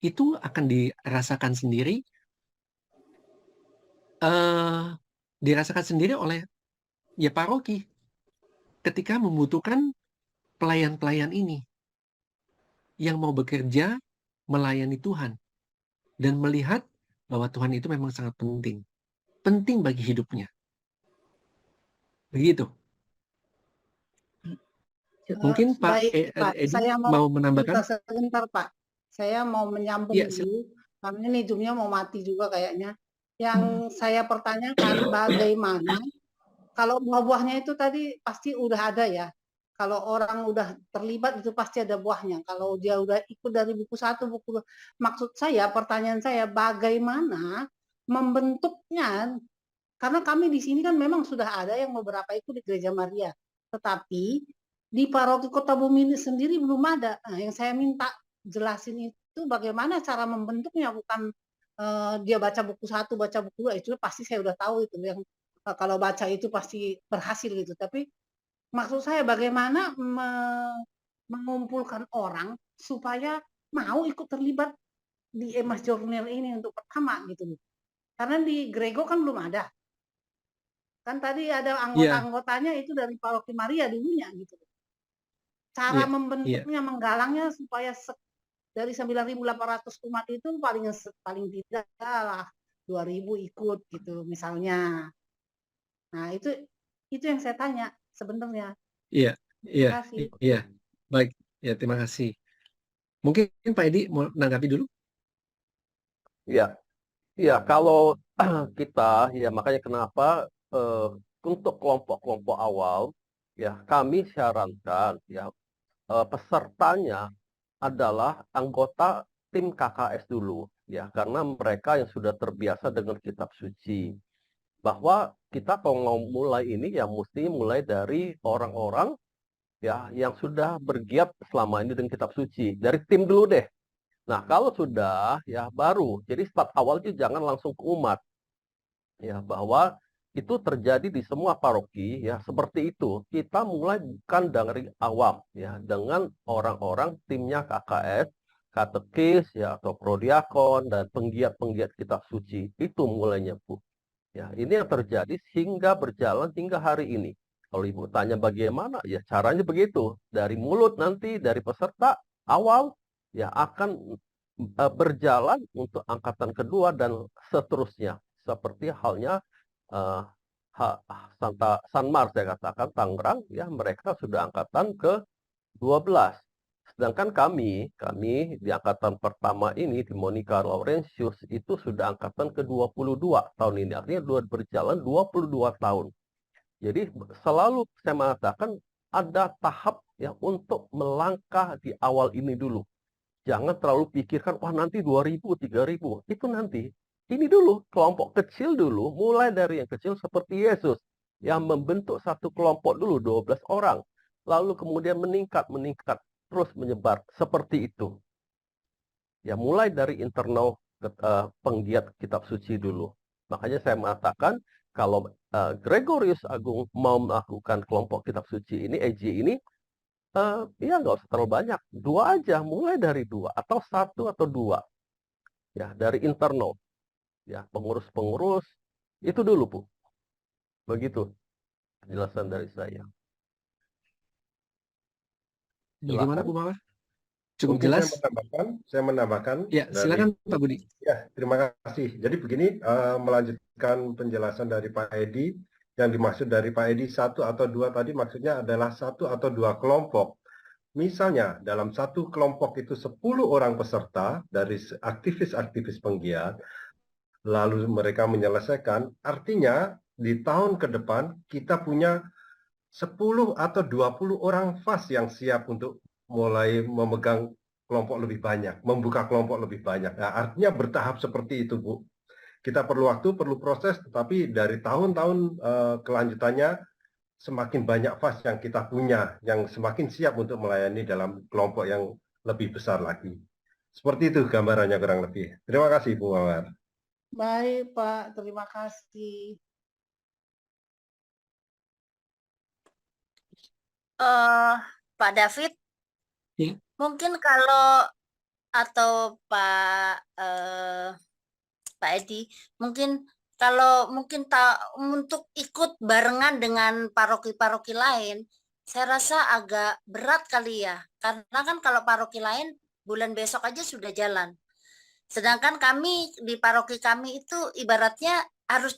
itu akan dirasakan sendiri, oleh ya paroki ketika membutuhkan pelayan-pelayan ini yang mau bekerja melayani Tuhan dan melihat bahwa Tuhan itu memang sangat penting. Penting bagi hidupnya. Begitu. Mungkin Pak Baik, Pak. Edi Saya mau menambahkan? sebentar, Pak. Saya mau menyambung Iya, dulu, karena ini hidupnya mau mati juga kayaknya. Yang saya pertanyakan, bagaimana kalau buah-buahnya itu tadi pasti udah ada ya. Kalau orang udah terlibat itu pasti ada buahnya. Kalau dia udah ikut dari buku 1, buku 2. Maksud saya, pertanyaan saya, bagaimana membentuknya? Karena kami di sini kan memang sudah ada yang beberapa ikut di Gereja Maria. Tetapi di paroki Kota Bumi ini sendiri belum ada. Nah, yang saya minta jelasin itu bagaimana cara membentuknya, bukan dia baca buku 1, baca buku 2, itu pasti saya udah tahu itu yang kalau baca itu pasti berhasil gitu. Tapi maksud saya bagaimana mengumpulkan orang supaya mau ikut terlibat di Emas Journal ini untuk pertama gitu. Karena di Grego kan belum ada. Kan tadi ada anggota-anggotanya itu dari Paroki Maria dulunya gitu. Cara membentuknya, menggalangnya supaya dari 9.800 umat itu paling tidak lah 2.000 ikut gitu misalnya. Nah, itu yang saya tanya sebenarnya. Iya. Baik, ya terima kasih. Mungkin Pak Edi mau menanggapi dulu? Ya, kalau kita, ya makanya kenapa untuk kelompok-kelompok awal, ya kami sarankan, ya pesertanya adalah anggota tim KKS dulu, ya karena mereka yang sudah terbiasa dengan kitab suci. Bahwa kita kalau mau mulai ini ya mesti mulai dari orang-orang ya yang sudah bergiat selama ini dengan kitab suci, dari tim dulu deh. Nah, kalau sudah ya baru. Jadi start awal itu jangan langsung ke umat. Ya, bahwa itu terjadi di semua paroki ya seperti itu. Kita mulai bukan dari awam ya dengan orang-orang timnya KKS, katekis ya atau prodiakon dan penggiat-penggiat kitab suci. Itu mulainya, Bu. Ya, ini yang terjadi hingga berjalan hingga hari ini. Kalau Ibu tanya bagaimana, ya caranya begitu. Dari mulut nanti, dari peserta awal, ya akan berjalan untuk angkatan kedua dan seterusnya. Seperti halnya San Mars, saya katakan, Tangerang, ya mereka sudah angkatan ke-12. Sedangkan kami di angkatan pertama ini, di Monica Laurentius, itu sudah angkatan ke-22 tahun ini. Artinya berjalan 22 tahun. Jadi selalu saya mengatakan ada tahap ya untuk melangkah di awal ini dulu. Jangan terlalu pikirkan, wah nanti 2.000, 3.000. Itu nanti. Ini dulu, kelompok kecil dulu, mulai dari yang kecil seperti Yesus. Yang membentuk satu kelompok dulu, 12 orang. Lalu kemudian meningkat, terus menyebar. Seperti itu. Ya mulai dari internal penggiat kitab suci dulu. Makanya saya mengatakan, kalau Gregorius Agung mau melakukan kelompok kitab suci ini, EJ ini, ya nggak usah terlalu banyak. 2 aja, mulai dari 2 atau 1 atau 2. Ya, dari internal. Ya, pengurus-pengurus itu dulu, Bu. Begitu penjelasan dari saya. Gimana, Bu Mawar? Cukup Mungkin jelas? saya menambahkan. Ya, silakan Pak Budi. Ya, terima kasih. Jadi begini, melanjutkan penjelasan dari Pak Edi, yang dimaksud dari Pak Edi 1 atau 2 tadi maksudnya adalah 1 atau 2 kelompok. Misalnya dalam satu kelompok itu 10 orang peserta dari aktivis-aktivis penggiat, lalu mereka menyelesaikan, artinya di tahun ke depan kita punya 10 atau 20 orang FAS yang siap untuk mulai memegang kelompok lebih banyak, membuka kelompok lebih banyak. Nah, artinya bertahap seperti itu, Bu. Kita perlu waktu, perlu proses, tetapi dari tahun-tahun kelanjutannya semakin banyak FAS yang kita punya, yang semakin siap untuk melayani dalam kelompok yang lebih besar lagi. Seperti itu gambarannya kurang lebih. Terima kasih, Bu Mawar. Baik, Pak. Terima kasih. Pak David, Ya. mungkin kalau atau Pak Edi, mungkin kalau untuk ikut barengan dengan paroki-paroki lain, saya rasa agak berat kali ya, karena kan kalau paroki lain bulan besok aja sudah jalan. Sedangkan kami di paroki kami itu ibaratnya harus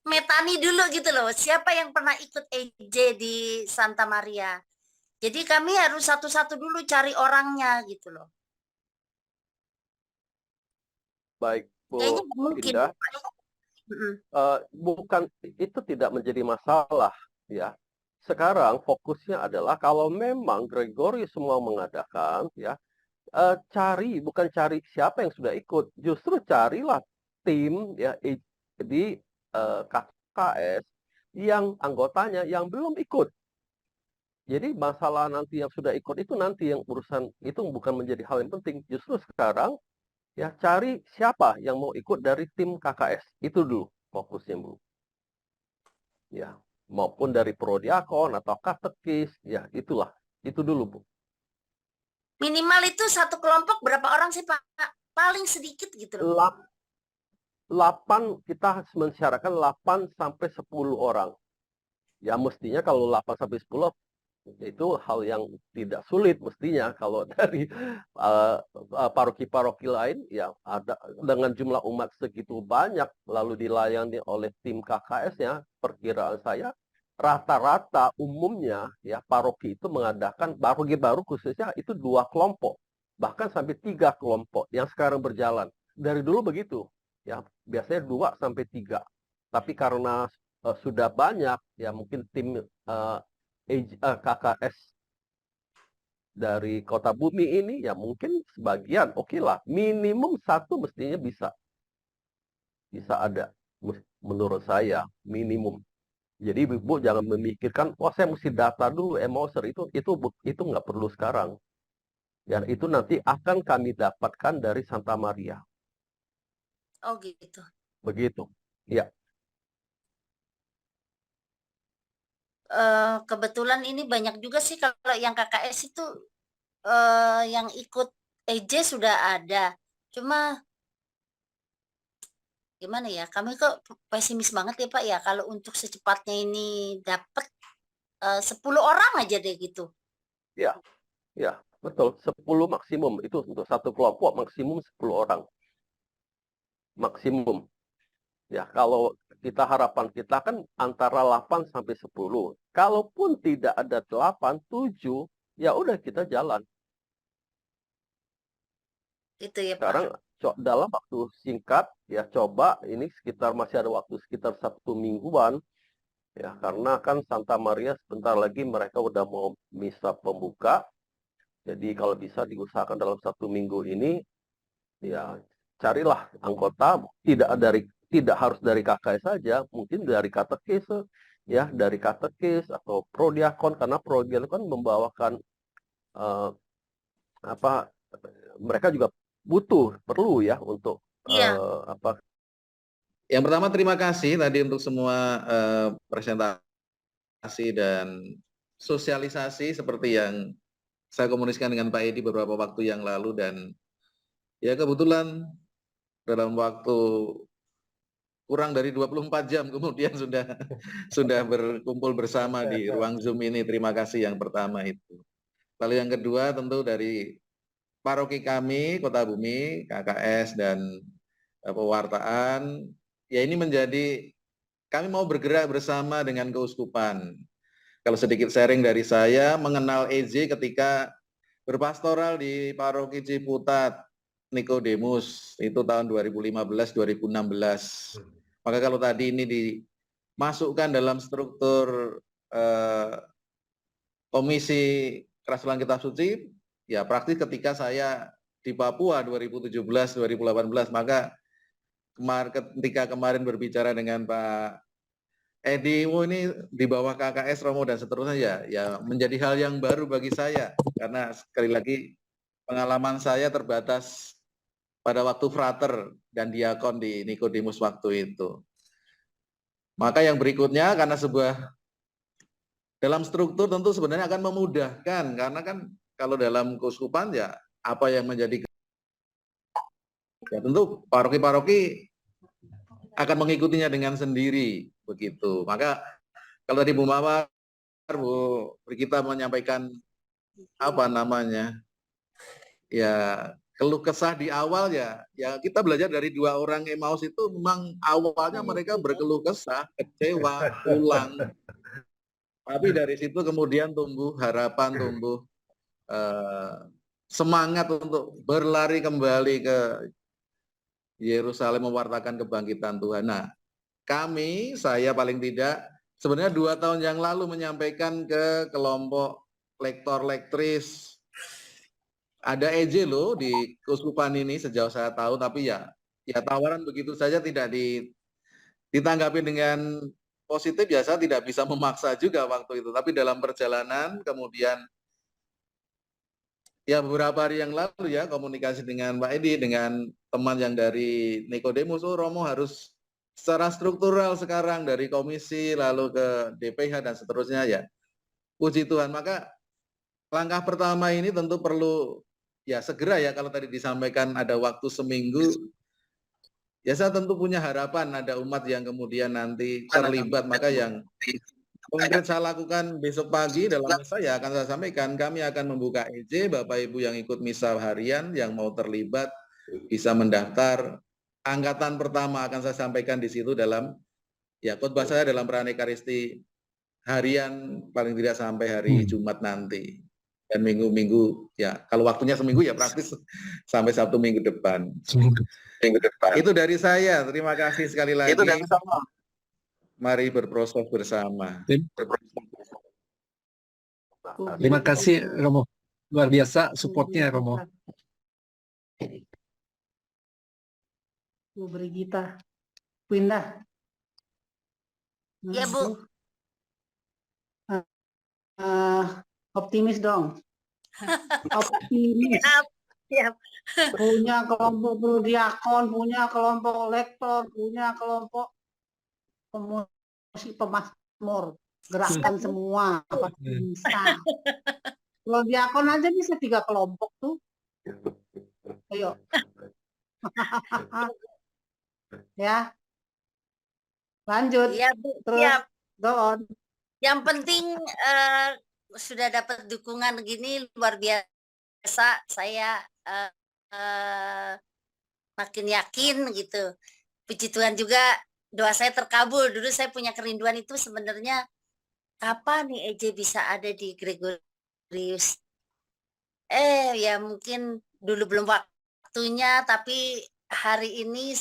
metani dulu gitu loh. Siapa yang pernah ikut EJ di Santa Maria. Jadi kami harus satu-satu dulu cari orangnya gitu loh. Baik, Bu Kayaknya nggak mungkin. Indah. Mm-mm. Bukan, itu tidak menjadi masalah ya. Sekarang fokusnya adalah kalau memang Gregorius semua mengadakan ya, bukan cari siapa yang sudah ikut, justru carilah tim ya di KKS yang anggotanya yang belum ikut. Jadi masalah nanti yang sudah ikut itu nanti yang urusan itu bukan menjadi hal yang penting. Justru sekarang ya cari siapa yang mau ikut dari tim KKS. Itu dulu fokusnya, Bu. Ya, maupun dari prodiakon atau katekis, ya itulah. Itu dulu, Bu. Minimal itu satu kelompok berapa orang sih Pak? Paling sedikit gitu loh. 8 kita mensyaratkan 8 sampai 10 orang. Ya mestinya kalau 8 sampai 10 itu hal yang tidak sulit mestinya kalau dari paroki-paroki lain ya ada dengan jumlah umat segitu banyak lalu dilayani oleh tim KKS-nya, perkiraan saya rata-rata umumnya ya paroki itu mengadakan paroki baru khususnya itu 2 kelompok bahkan sampai 3 kelompok yang sekarang berjalan. Dari dulu begitu ya, biasanya 2 sampai 3. Tapi karena sudah banyak ya mungkin tim KKS dari Kota Bumi ini ya mungkin sebagian oke lah, minimum 1 mestinya bisa ada menurut saya minimum. Jadi Bu jangan memikirkan wah saya mesti data dulu emoser itu nggak perlu sekarang. Dan itu nanti akan kami dapatkan dari Santa Maria. Oh gitu. Begitu. Ya. Kebetulan ini banyak juga sih kalau yang KKS itu yang ikut EJ sudah ada. Cuma gimana ya? Kami kok pesimis banget ya Pak ya kalau untuk secepatnya ini dapat 10 orang aja deh gitu. Ya. Ya, betul. 10 maksimum itu untuk satu kelompok maksimum 10 orang. Maksimum. Ya, kalau harapan kita kan antara 8 sampai 10. Kalaupun tidak ada 8, 7, ya udah kita jalan. Itu ya Pak. Sekarang dalam waktu singkat, ya coba ini masih ada waktu sekitar 1 mingguan. Ya, karena kan Santa Maria sebentar lagi mereka udah mau misa pembuka. Jadi kalau bisa diusahakan dalam 1 minggu ini, ya carilah anggota tidak harus dari KKS saja, mungkin dari katekis ya, dari katekis atau prodiakon karena prodiakon membawakan mereka juga perlu ya untuk Yang pertama terima kasih tadi untuk semua presentasi dan sosialisasi seperti yang saya komunikasikan dengan Pak Edi beberapa waktu yang lalu dan ya kebetulan dalam waktu kurang dari 24 jam kemudian sudah berkumpul bersama di ruang Zoom ini. Terima kasih yang pertama itu. Lalu yang kedua tentu dari paroki kami, Kota Bumi, KKS dan pewartaan, ya ini menjadi kami mau bergerak bersama dengan keuskupan. Kalau sedikit sharing dari saya, mengenal EJ ketika berpastoral di paroki Ciputat, Nikodemus, itu tahun 2015-2016. Maka kalau tadi ini dimasukkan dalam struktur Komisi Kerasulan Kitab Suci, ya praktis ketika saya di Papua 2017-2018, maka ketika kemarin berbicara dengan Pak Edi, ini di bawah KKS Romo dan seterusnya ya menjadi hal yang baru bagi saya karena sekali lagi pengalaman saya terbatas pada waktu frater dan diakon di Nikodemus waktu itu. Maka yang berikutnya karena dalam struktur tentu sebenarnya akan memudahkan karena kan kalau dalam keuskupan ya apa yang menjadi ya tentu paroki-paroki akan mengikutinya dengan sendiri begitu. Maka kalau tadi Bu Mawar, Bu Brigita menyampaikan ya keluh kesah di awal ya kita belajar dari 2 orang Emmaus itu memang awalnya mereka berkeluh kesah, kecewa, pulang. Tapi dari situ kemudian tumbuh harapan, tumbuh semangat untuk berlari kembali ke Yerusalem mewartakan kebangkitan Tuhan. Nah, saya paling tidak sebenarnya 2 tahun yang lalu menyampaikan ke kelompok lektor-lektris. Ada EJ loh di Keuskupan ini sejauh saya tahu, tapi ya tawaran begitu saja tidak ditanggapi dengan positif, ya saya tidak bisa memaksa juga waktu itu. Tapi dalam perjalanan kemudian ya beberapa hari yang lalu ya komunikasi dengan Pak Edi, dengan teman yang dari Nikodemus, Romo harus secara struktural sekarang dari komisi lalu ke DPH dan seterusnya ya. Puji Tuhan, maka langkah pertama ini tentu perlu ya segera ya, kalau tadi disampaikan ada waktu seminggu, ya saya tentu punya harapan ada umat yang kemudian nanti terlibat, maka yang konkret saya lakukan besok pagi dalam misa ya akan saya sampaikan, kami akan membuka EJ, Bapak Ibu yang ikut misa harian, yang mau terlibat bisa mendaftar. Angkatan pertama akan saya sampaikan di situ dalam ya khotbah saya dalam perayaan Ekaristi harian paling tidak sampai hari Jumat nanti. Dan minggu-minggu ya kalau waktunya seminggu ya praktis sampai Sabtu minggu depan. Itu dari saya. Terima kasih sekali lagi. Itu dari saya. Mari berproses bersama. Terima kasih Romo. Luar biasa supportnya Romo. Bu Brigita, pindah. Ya, Bu. Optimis dong. Optimis. Siap. Punya kelompok prodiakon, punya kelompok lektor, punya kelompok pemasmur, gerakan semua, pasti bisa. Prodiakon aja bisa 3 kelompok tuh. Ayo. Ya. Lanjut. Iya, Bu. Terus Siap. go on. Yang penting sudah dapat dukungan begini luar biasa. Saya makin yakin gitu. Puji Tuhan juga doa saya terkabul. Dulu saya punya kerinduan itu sebenarnya kapan nih EJ bisa ada di Gregorius. Ya mungkin dulu belum waktunya, tapi hari ini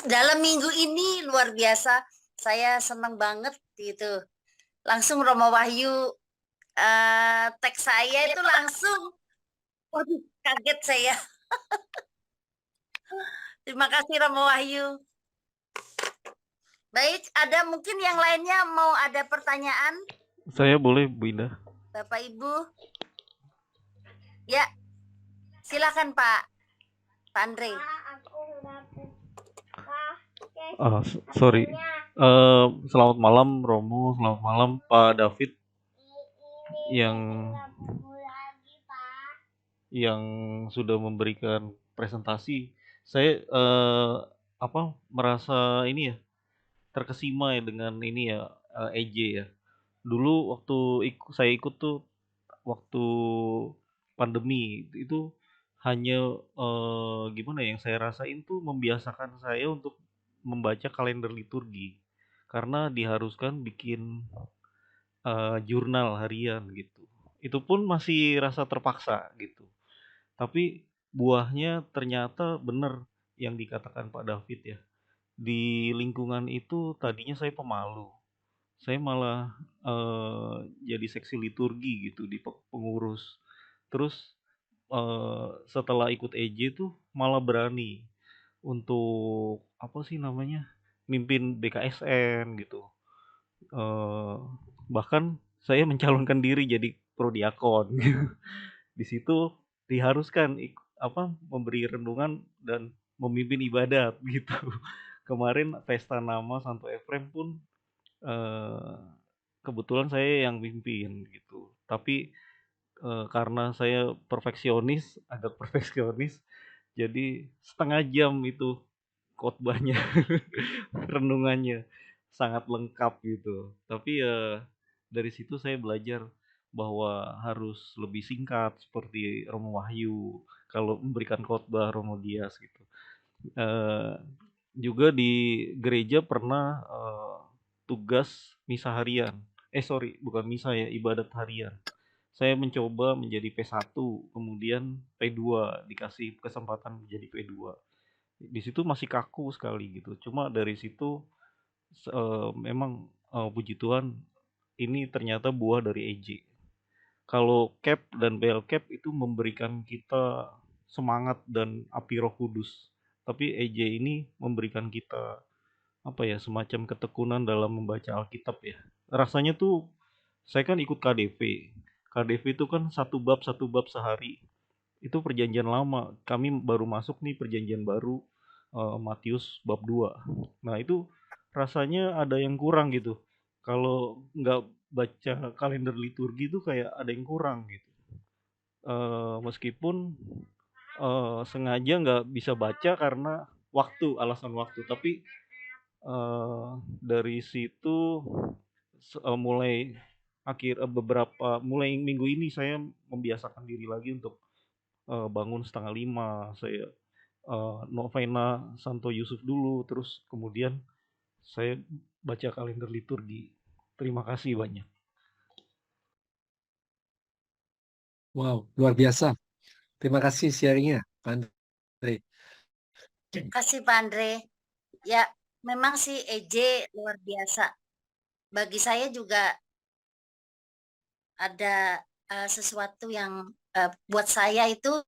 dalam minggu ini luar biasa. Saya senang banget gitu. Langsung Romo Wahyu teks saya itu langsung, waduh kaget saya. Terima kasih Romo Wahyu. Baik, ada mungkin yang lainnya mau ada pertanyaan? Saya boleh Bu Indah? Bapak Ibu? Ya, silakan Pak Andre. Sorry. Selamat malam Romo, selamat malam Pak David yang sudah memberikan presentasi. Saya merasa ini ya terkesima ya dengan ini ya EJ ya. Dulu waktu saya ikut tuh waktu pandemi itu hanya gimana yang saya rasain tuh membiasakan saya untuk membaca kalender liturgi karena diharuskan bikin jurnal harian gitu. Itu pun masih rasa terpaksa gitu. Tapi buahnya ternyata benar yang dikatakan Pak David ya. Di lingkungan itu tadinya saya pemalu. Saya malah jadi seksi liturgi gitu di pengurus. Terus setelah ikut EJ tuh malah berani untuk mimpin BKSN gitu. Bahkan saya mencalonkan diri jadi prodiakon. Di situ diharuskan memberi renungan dan memimpin ibadat gitu. Kemarin pesta nama Santo Efrem pun kebetulan saya yang mimpin gitu. Tapi karena saya agak perfeksionis, jadi setengah jam itu khotbahnya, renungannya sangat lengkap gitu. Tapi dari situ saya belajar bahwa harus lebih singkat seperti Romo Wahyu kalau memberikan khotbah Romo Dias gitu. Juga di gereja pernah tugas misa harian. Sorry, bukan misa ya, ibadat harian. Saya mencoba menjadi P1, kemudian P2, dikasih kesempatan menjadi P2. Di situ masih kaku sekali gitu. Cuma dari situ memang puji Tuhan ini ternyata buah dari EJ. Kalau CAP dan BLCAP itu memberikan kita semangat dan api Roh Kudus. Tapi EJ ini memberikan kita apa ya, semacam ketekunan dalam membaca Alkitab ya. Rasanya tuh saya kan ikut KDV. KDV itu kan satu bab sehari. Itu perjanjian lama. Kami baru masuk nih perjanjian baru, Matius bab 2. Nah itu rasanya ada yang kurang gitu. Kalau nggak baca kalender liturgi itu kayak ada yang kurang gitu. Meskipun sengaja nggak bisa baca karena alasan waktu. Tapi dari situ mulai mulai minggu ini saya membiasakan diri lagi untuk bangun 4:30, saya novena Santo Yusuf dulu, terus kemudian saya baca kalender liturgi. Terima kasih banyak. Wow, luar biasa. Terima kasih sharingnya, Pak Andre. Terima kasih Pak Andre. Ya, memang sih EJ luar biasa. Bagi saya juga ada sesuatu yang buat saya tuh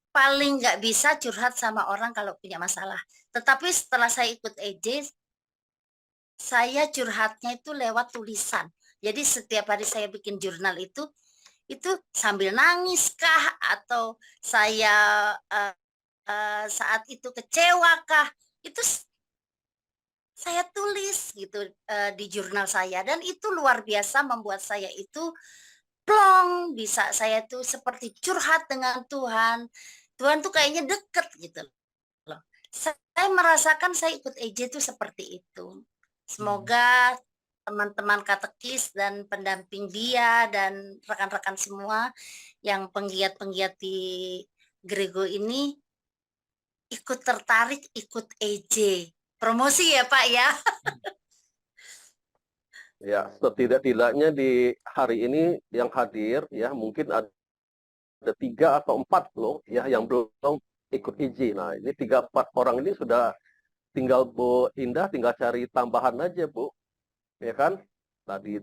paling nggak bisa curhat sama orang kalau punya masalah. Tetapi setelah saya ikut EJ, saya curhatnya itu lewat tulisan. Jadi setiap hari saya bikin jurnal itu sambil nangis kah, atau saya saat itu kecewa kah, itu saya tulis gitu di jurnal saya, dan itu luar biasa membuat saya itu plong, bisa saya tuh seperti curhat dengan Tuhan. Tuhan tuh kayaknya deket gitu loh. Saya merasakan saya ikut EJ itu seperti itu. Semoga teman-teman katekis dan pendamping dia dan rekan-rekan semua yang penggiat-penggiat di Grego ini ikut tertarik ikut EJ. Promosi ya Pak ya. Ya, setidak-tidaknya di hari ini yang hadir ya mungkin ada 3 atau 4 loh ya yang belum ikut EJ. Nah, ini 3-4 orang ini sudah tinggal Bu Indah tinggal cari tambahan aja, Bu. Ya kan? Tadi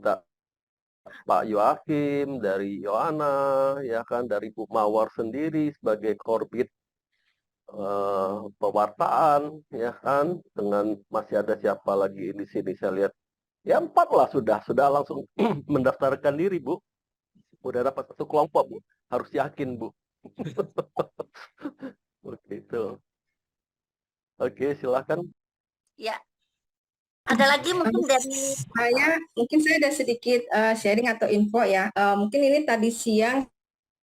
Pak Yoakim dari Yohana, ya kan, dari Bu Mawar sendiri sebagai korbit pewartaan, ya kan, dengan masih ada siapa lagi di sini saya lihat, ya 4 lah sudah langsung mendaftarkan diri, Bu. Udah dapat satu kelompok, Bu. Harus yakin, Bu. Begitu. Oke, silakan. Ya. Ada lagi mungkin dari saya ada sedikit sharing atau info ya. Mungkin ini tadi siang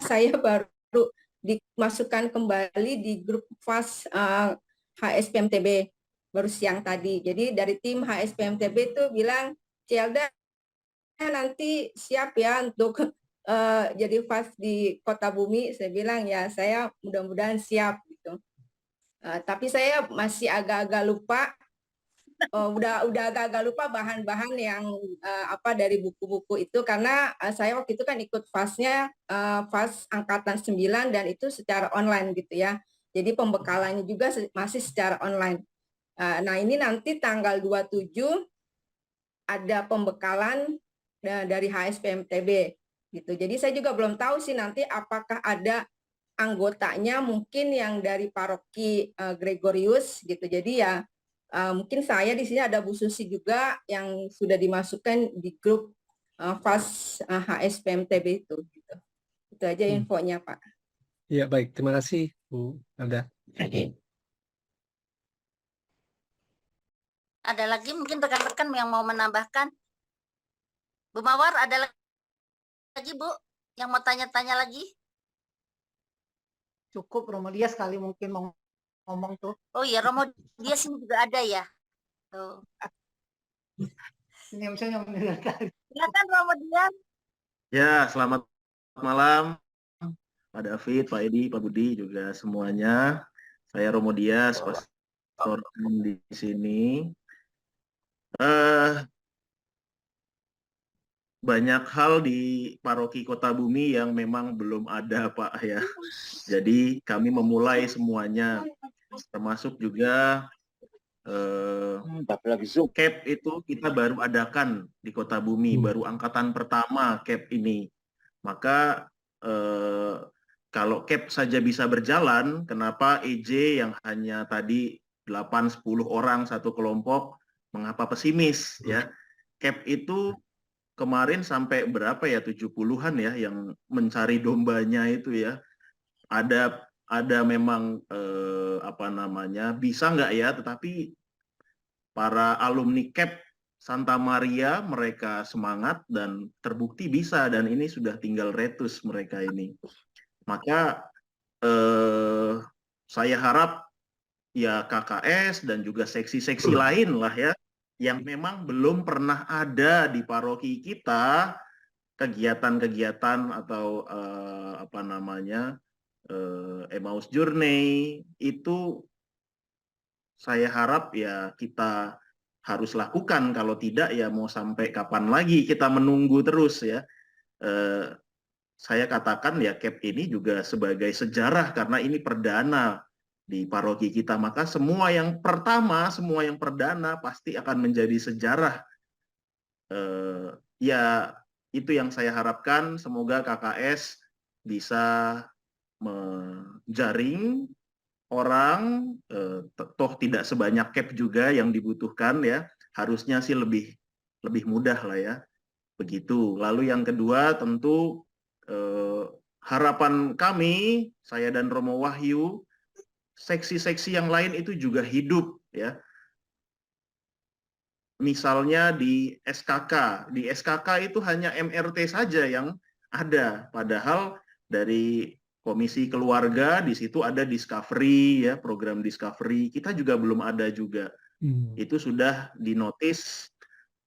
saya baru dimasukkan kembali di grup FAS HSPMTB baru siang tadi. Jadi dari tim HSPMTB itu bilang, Cielda nanti siap ya untuk jadi FAS di Kota Bumi. Saya bilang ya saya mudah-mudahan siap gitu. Tapi saya masih agak-agak lupa. Udah agak-agak lupa bahan-bahan yang dari buku-buku itu, karena saya waktu itu kan ikut FAS-nya FAS angkatan 9 dan itu secara online gitu ya. Jadi pembekalannya juga masih secara online. Nah, ini nanti tanggal 27 ada pembekalan dari HSPMTB gitu. Jadi saya juga belum tahu sih nanti apakah ada anggotanya mungkin yang dari paroki Gregorius gitu. Jadi ya mungkin saya di sini ada Bu Susi juga yang sudah dimasukkan di grup FAS HSPMTB itu. Gitu. Itu aja infonya, Pak. Ya, baik. Terima kasih, Bu Alda. Ada lagi mungkin rekan-rekan yang mau menambahkan? Bu Mawar, ada lagi Bu yang mau tanya-tanya lagi? Cukup Romo Dias kali mungkin mau ngomong tuh. Oh iya, Romo Dias ini juga ada ya. Tuh. senyum-senyum dari tadi. Silakan Romo. Ya, selamat malam Pak David, Pak Edi, Pak Budi juga semuanya. Saya Romo Dias, pastor di sini. Banyak hal di Paroki Kota Bumi yang memang belum ada, Pak, ya. Jadi kami memulai semuanya, termasuk juga CAP itu kita baru adakan di Kota Bumi, baru angkatan pertama CAP ini. Maka kalau CAP saja bisa berjalan, kenapa EJ yang hanya tadi 8-10 orang satu kelompok, mengapa pesimis, ya? CAP itu kemarin sampai berapa ya, 70-an ya yang mencari dombanya itu ya. Ada memang apa namanya, bisa nggak ya, tetapi para alumni CAP Santa Maria mereka semangat dan terbukti bisa, dan ini sudah tinggal retus mereka ini. Maka saya harap ya KKS dan juga seksi-seksi lain lah ya, yang memang belum pernah ada di paroki kita, kegiatan-kegiatan atau apa namanya, Emmaus Journey, itu saya harap ya kita harus lakukan. Kalau tidak ya mau sampai kapan lagi kita menunggu terus ya. Saya katakan ya CAP ini juga sebagai sejarah karena ini perdana di paroki kita. Maka semua yang pertama, semua yang perdana pasti akan menjadi sejarah. Ya itu yang saya harapkan. Semoga KKS bisa menjaring orang, toh tidak sebanyak CAP juga yang dibutuhkan ya. Harusnya sih lebih mudah lah ya. Begitu. Lalu yang kedua tentu harapan kami, saya dan Romo Wahyu, seksi-seksi yang lain itu juga hidup ya. Misalnya di SKK itu hanya MRT saja yang ada, padahal dari Komisi Keluarga di situ ada Discovery ya, program Discovery kita juga belum ada juga. Itu sudah dinotis,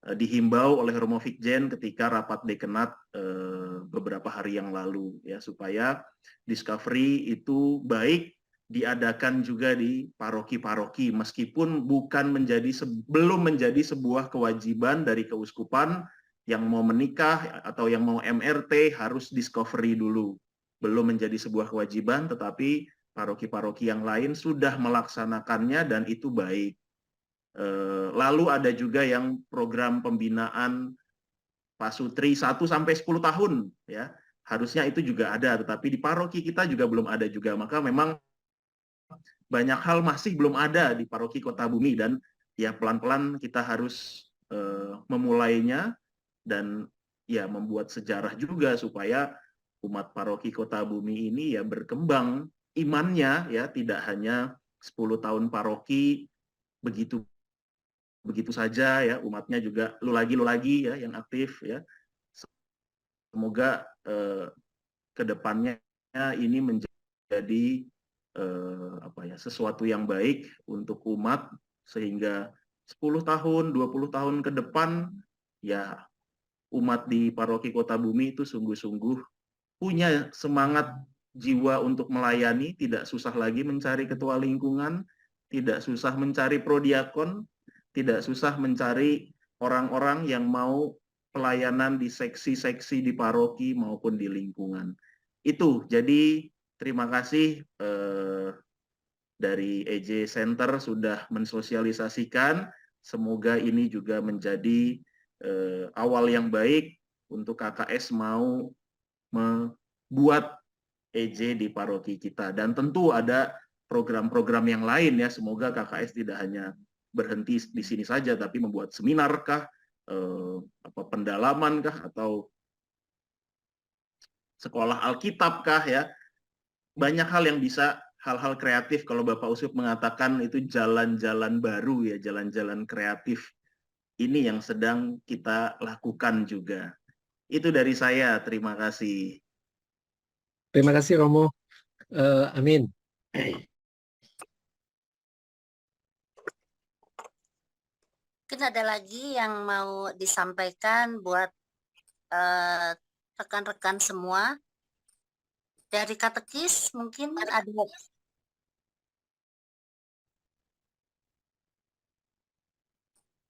dihimbau oleh Romo Vikjen ketika rapat dekenat beberapa hari yang lalu ya, supaya Discovery itu baik diadakan juga di paroki-paroki meskipun belum menjadi sebuah kewajiban dari keuskupan. Yang mau menikah atau yang mau MRT harus Discovery dulu, belum menjadi sebuah kewajiban, tetapi paroki-paroki yang lain sudah melaksanakannya dan itu baik. Lalu ada juga yang program pembinaan pasutri 1-10 tahun ya, harusnya itu juga ada, tetapi di paroki kita juga belum ada juga. Maka memang banyak hal masih belum ada di paroki Kota Bumi, dan ya pelan-pelan kita harus memulainya dan ya membuat sejarah juga supaya umat paroki Kota Bumi ini ya berkembang imannya ya, tidak hanya 10 tahun paroki begitu saja ya, umatnya juga lu lagi ya yang aktif ya. Semoga kedepannya ini menjadi sesuatu yang baik untuk umat, sehingga 10 tahun, 20 tahun ke depan ya umat di paroki Kota Bumi itu sungguh-sungguh punya semangat jiwa untuk melayani, tidak susah lagi mencari ketua lingkungan, tidak susah mencari prodiakon, tidak susah mencari orang-orang yang mau pelayanan di seksi-seksi di paroki maupun di lingkungan. Itu, jadi terima kasih dari EJ Center sudah mensosialisasikan. Semoga ini juga menjadi awal yang baik untuk KKS mau membuat EJ di paroki kita. Dan tentu ada program-program yang lain ya. Semoga KKS tidak hanya berhenti di sini saja, tapi membuat seminar kah, pendalaman kah, atau sekolah Alkitab kah ya. Banyak hal yang bisa, hal-hal kreatif. Kalau Bapak Uskup mengatakan itu jalan-jalan baru ya, jalan-jalan kreatif. Ini yang sedang kita lakukan juga. Itu dari saya, terima kasih. Terima kasih Romo. Amin. Mungkin ada lagi yang mau disampaikan buat rekan-rekan semua dari katekis, mungkin ada.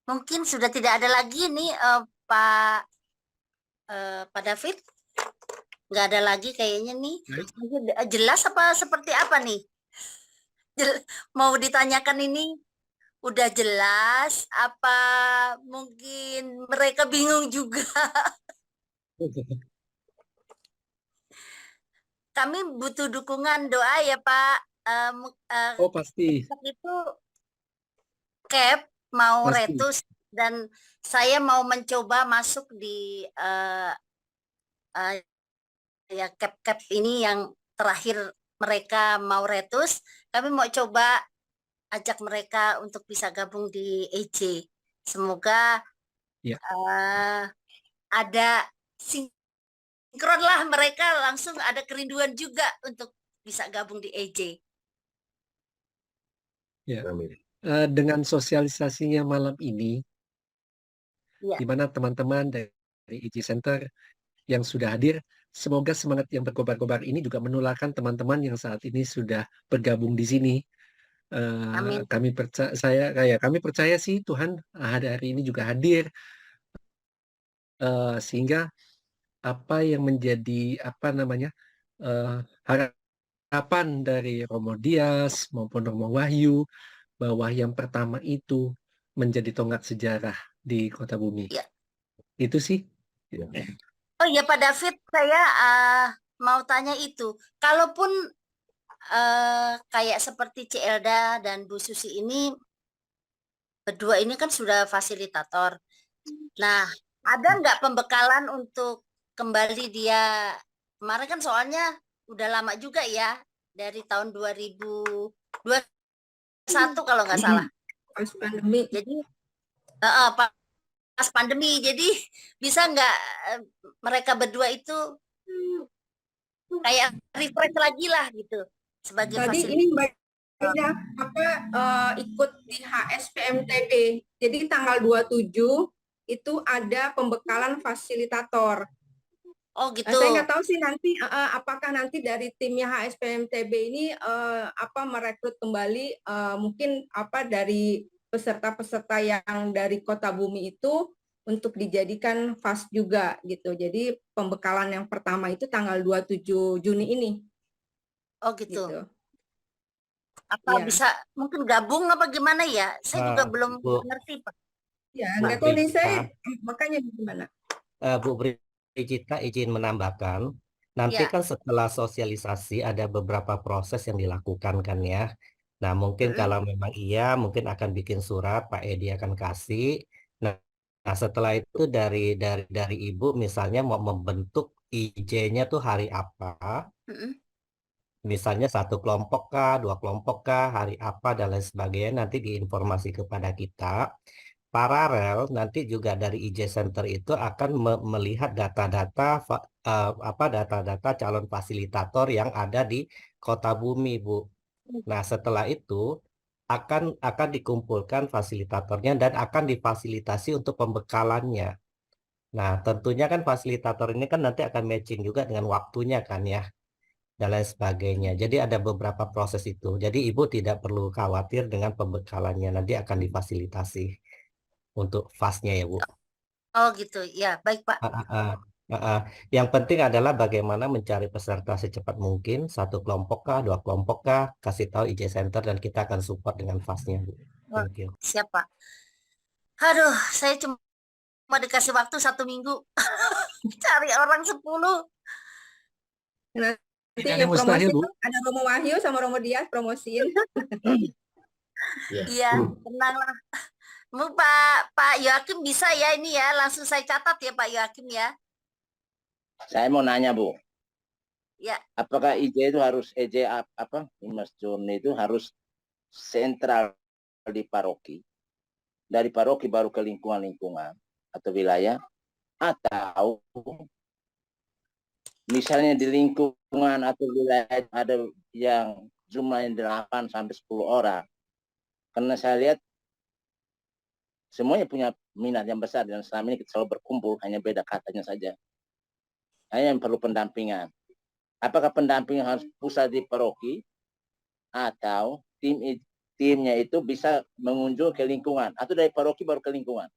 Mungkin sudah tidak ada lagi nih Pak David, nggak ada lagi kayaknya nih. Baik. Mungkin jelas apa seperti apa nih? Mau ditanyakan ini udah jelas apa mungkin mereka bingung juga? Kami butuh dukungan doa ya Pak. Oh pasti, Itu cap mau pasti. retus dan saya mau mencoba masuk di ya cap ini yang terakhir mereka mau retus. Kami mau coba ajak mereka untuk bisa gabung di EJ. Semoga Ya. ada sinkron lah, mereka langsung ada kerinduan juga untuk bisa gabung di EJ. Ya. Dengan sosialisasinya malam ini, Ya. di mana teman-teman dari EJ Center yang sudah hadir, semoga semangat yang berkobar-kobar ini juga menularkan teman-teman yang saat ini sudah bergabung di sini. Amin. Kami percaya sih Tuhan hari ini juga hadir, sehingga apa yang menjadi harapan dari Romo Dias maupun Romo Wahyu bahwa yang pertama itu menjadi tonggak sejarah di Kota Bumi. Ya. Itu sih. Oh iya Pak David, saya mau tanya itu. Kalaupun kayak seperti Celda dan Bu Susi ini, berdua ini kan sudah fasilitator. Nah, ada nggak pembekalan untuk kembali dia? Kemarin kan soalnya udah lama juga ya, dari tahun 2021 kalau nggak salah. Pas pandemi. Jadi pas pandemi, jadi bisa nggak mereka berdua itu kayak refresh lagi lah gitu sebagai Tadi fasilitator. ini Mbak Ida ikut di HSPMTB. Jadi tanggal 27 itu ada pembekalan fasilitator. Oh gitu. Saya nggak tahu sih nanti apakah nanti dari timnya HSPMTB ini merekrut kembali mungkin dari peserta-peserta yang dari Kota Bumi itu untuk dijadikan FAS juga gitu. Jadi pembekalan yang pertama itu tanggal 27 Juni ini. Oh gitu. Gitu. Apa Ya. bisa mungkin gabung apa gimana ya? Saya juga belum ngerti Pak. Ya, nggak tahu nih saya makanya gimana. Bu Brigita izin menambahkan, nanti Ya. kan setelah sosialisasi ada beberapa proses yang dilakukan kan ya. Nah mungkin kalau memang iya, mungkin akan bikin surat, Pak Edi akan kasih. Nah setelah itu dari Ibu misalnya mau membentuk IJ-nya tuh hari apa? Misalnya 1 kelompok kah, 2 kelompok kah, hari apa dan lain sebagainya nanti diinformasi kepada kita. Paralel nanti juga dari IJ Center itu akan melihat data-data data-data calon fasilitator yang ada di Kota Bumi, Bu. Nah, setelah itu akan dikumpulkan fasilitatornya dan akan difasilitasi untuk pembekalannya. Nah, tentunya kan fasilitator ini kan nanti akan matching juga dengan waktunya kan ya, dan lain sebagainya. Jadi ada beberapa proses itu. Jadi Ibu tidak perlu khawatir dengan pembekalannya, nanti akan difasilitasi untuk FAS-nya ya Bu. Oh gitu, ya baik Pak. Yang penting adalah bagaimana mencari peserta secepat mungkin, 1 kelompok kah, 2 kelompok kah, kasih tahu IJ Center dan kita akan support dengan FAS-nya Bu. Thank you. Siap Pak. Aduh, saya cuma dikasih waktu 1 minggu cari orang 10. Nanti yang promosi ada Romo Wahyu sama Romo Dias promosiin. Iya, tenanglah. Pak Yoakim bisa ya ini ya, langsung saya catat ya Pak Yoakim ya. Saya mau nanya Bu. Ya. Apakah IJ itu harus Mas Joni itu harus sentral di paroki? Dari paroki baru ke lingkungan atau wilayah, atau misalnya di lingkungan atau wilayah ada yang jumlahnya 8 sampai 10 orang. Karena saya lihat semuanya punya minat yang besar dan selama ini kita selalu berkumpul, hanya beda katanya saja. Hanya yang perlu pendampingan. Apakah pendampingan harus pusat di paroki atau timnya itu bisa mengunjungi ke lingkungan atau dari paroki baru ke lingkungan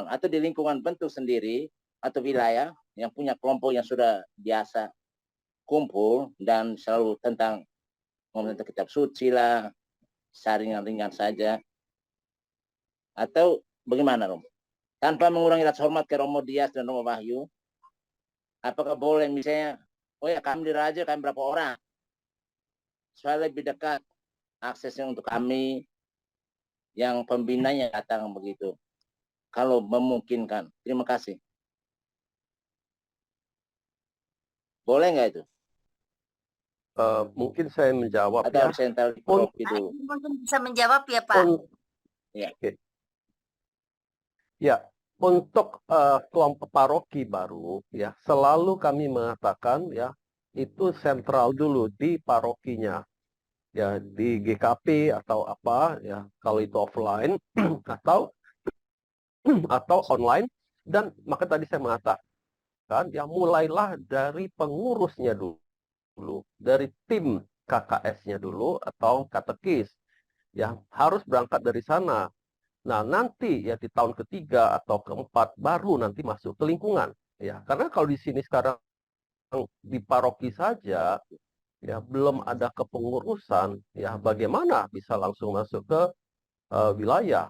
atau di lingkungan bentuk sendiri atau wilayah yang punya kelompok yang sudah biasa kumpul dan selalu tentang ngomong tentang kitab suci lah, saringan ringan saja. Atau bagaimana, Romo? Tanpa mengurangi rasa hormat ke Romo Dias dan Romo Wahyu, apakah boleh misalnya, oh ya kami di Raja, kami berapa orang? Supaya lebih dekat aksesnya untuk kami yang pembinanya datang begitu. Kalau memungkinkan. Terima kasih. Boleh nggak itu? Mungkin saya menjawab Atau ya. harus sentral di paroki dulu? Mungkin bisa menjawab ya Pak. Ya. Ya, untuk kelompok paroki baru ya selalu kami mengatakan ya itu sentral dulu di parokinya. Ya di GKP atau apa ya kalau itu offline atau online, dan maka tadi saya mengatakan ya mulailah dari pengurusnya dulu, dari tim KKS-nya dulu atau katekis. Ya, harus berangkat dari sana. Nah, nanti ya di tahun ketiga atau keempat baru nanti masuk ke lingkungan. Ya, karena kalau di sini sekarang di paroki saja ya belum ada kepengurusan, ya bagaimana bisa langsung masuk ke wilayah,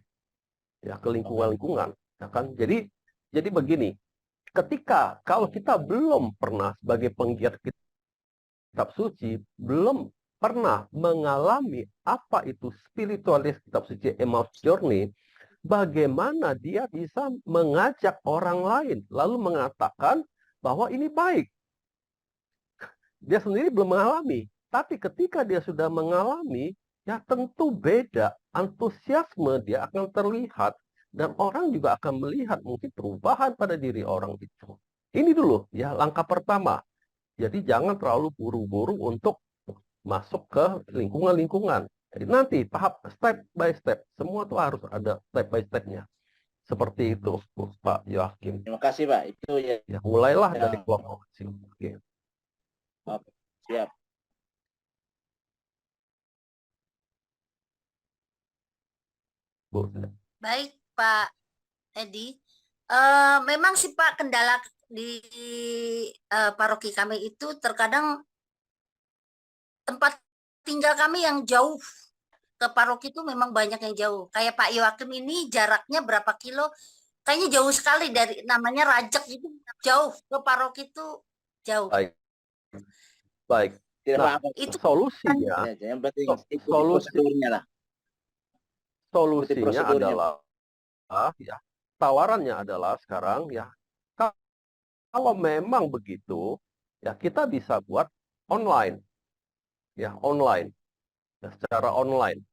ya ke lingkungan-lingkungan, ya kan? Jadi begini, ketika kalau kita belum pernah sebagai penggiat kitab suci, belum pernah mengalami apa itu spiritualis kitab suci Emmaus Journey, bagaimana dia bisa mengajak orang lain lalu mengatakan bahwa ini baik. Dia sendiri belum mengalami, tapi ketika dia sudah mengalami, ya tentu beda, antusiasme dia akan terlihat dan orang juga akan melihat mungkin perubahan pada diri orang itu. Ini dulu ya langkah pertama. Jadi jangan terlalu buru-buru untuk masuk ke lingkungan-lingkungan. Jadi nanti tahap step by step, semua tuh harus ada step by stepnya. Seperti itu, Pak Yoakim. Terima kasih, Pak. Itu ya. Ya mulailah dari kelompok kecil. Oke. Oke, siap. Bu. Baik Pak Edi. Memang sih Pak kendala di paroki kami itu terkadang tempat tinggal kami yang jauh ke paroki itu memang banyak yang jauh. Kayak Pak Yoakim ini jaraknya berapa kilo? Kayaknya jauh sekali dari namanya Rajek itu jauh ke paroki itu jauh. Baik. Nah, itu solusinya, solusinya adalah ya tawarannya adalah sekarang ya kalau memang begitu ya kita bisa buat online ya online ya, secara online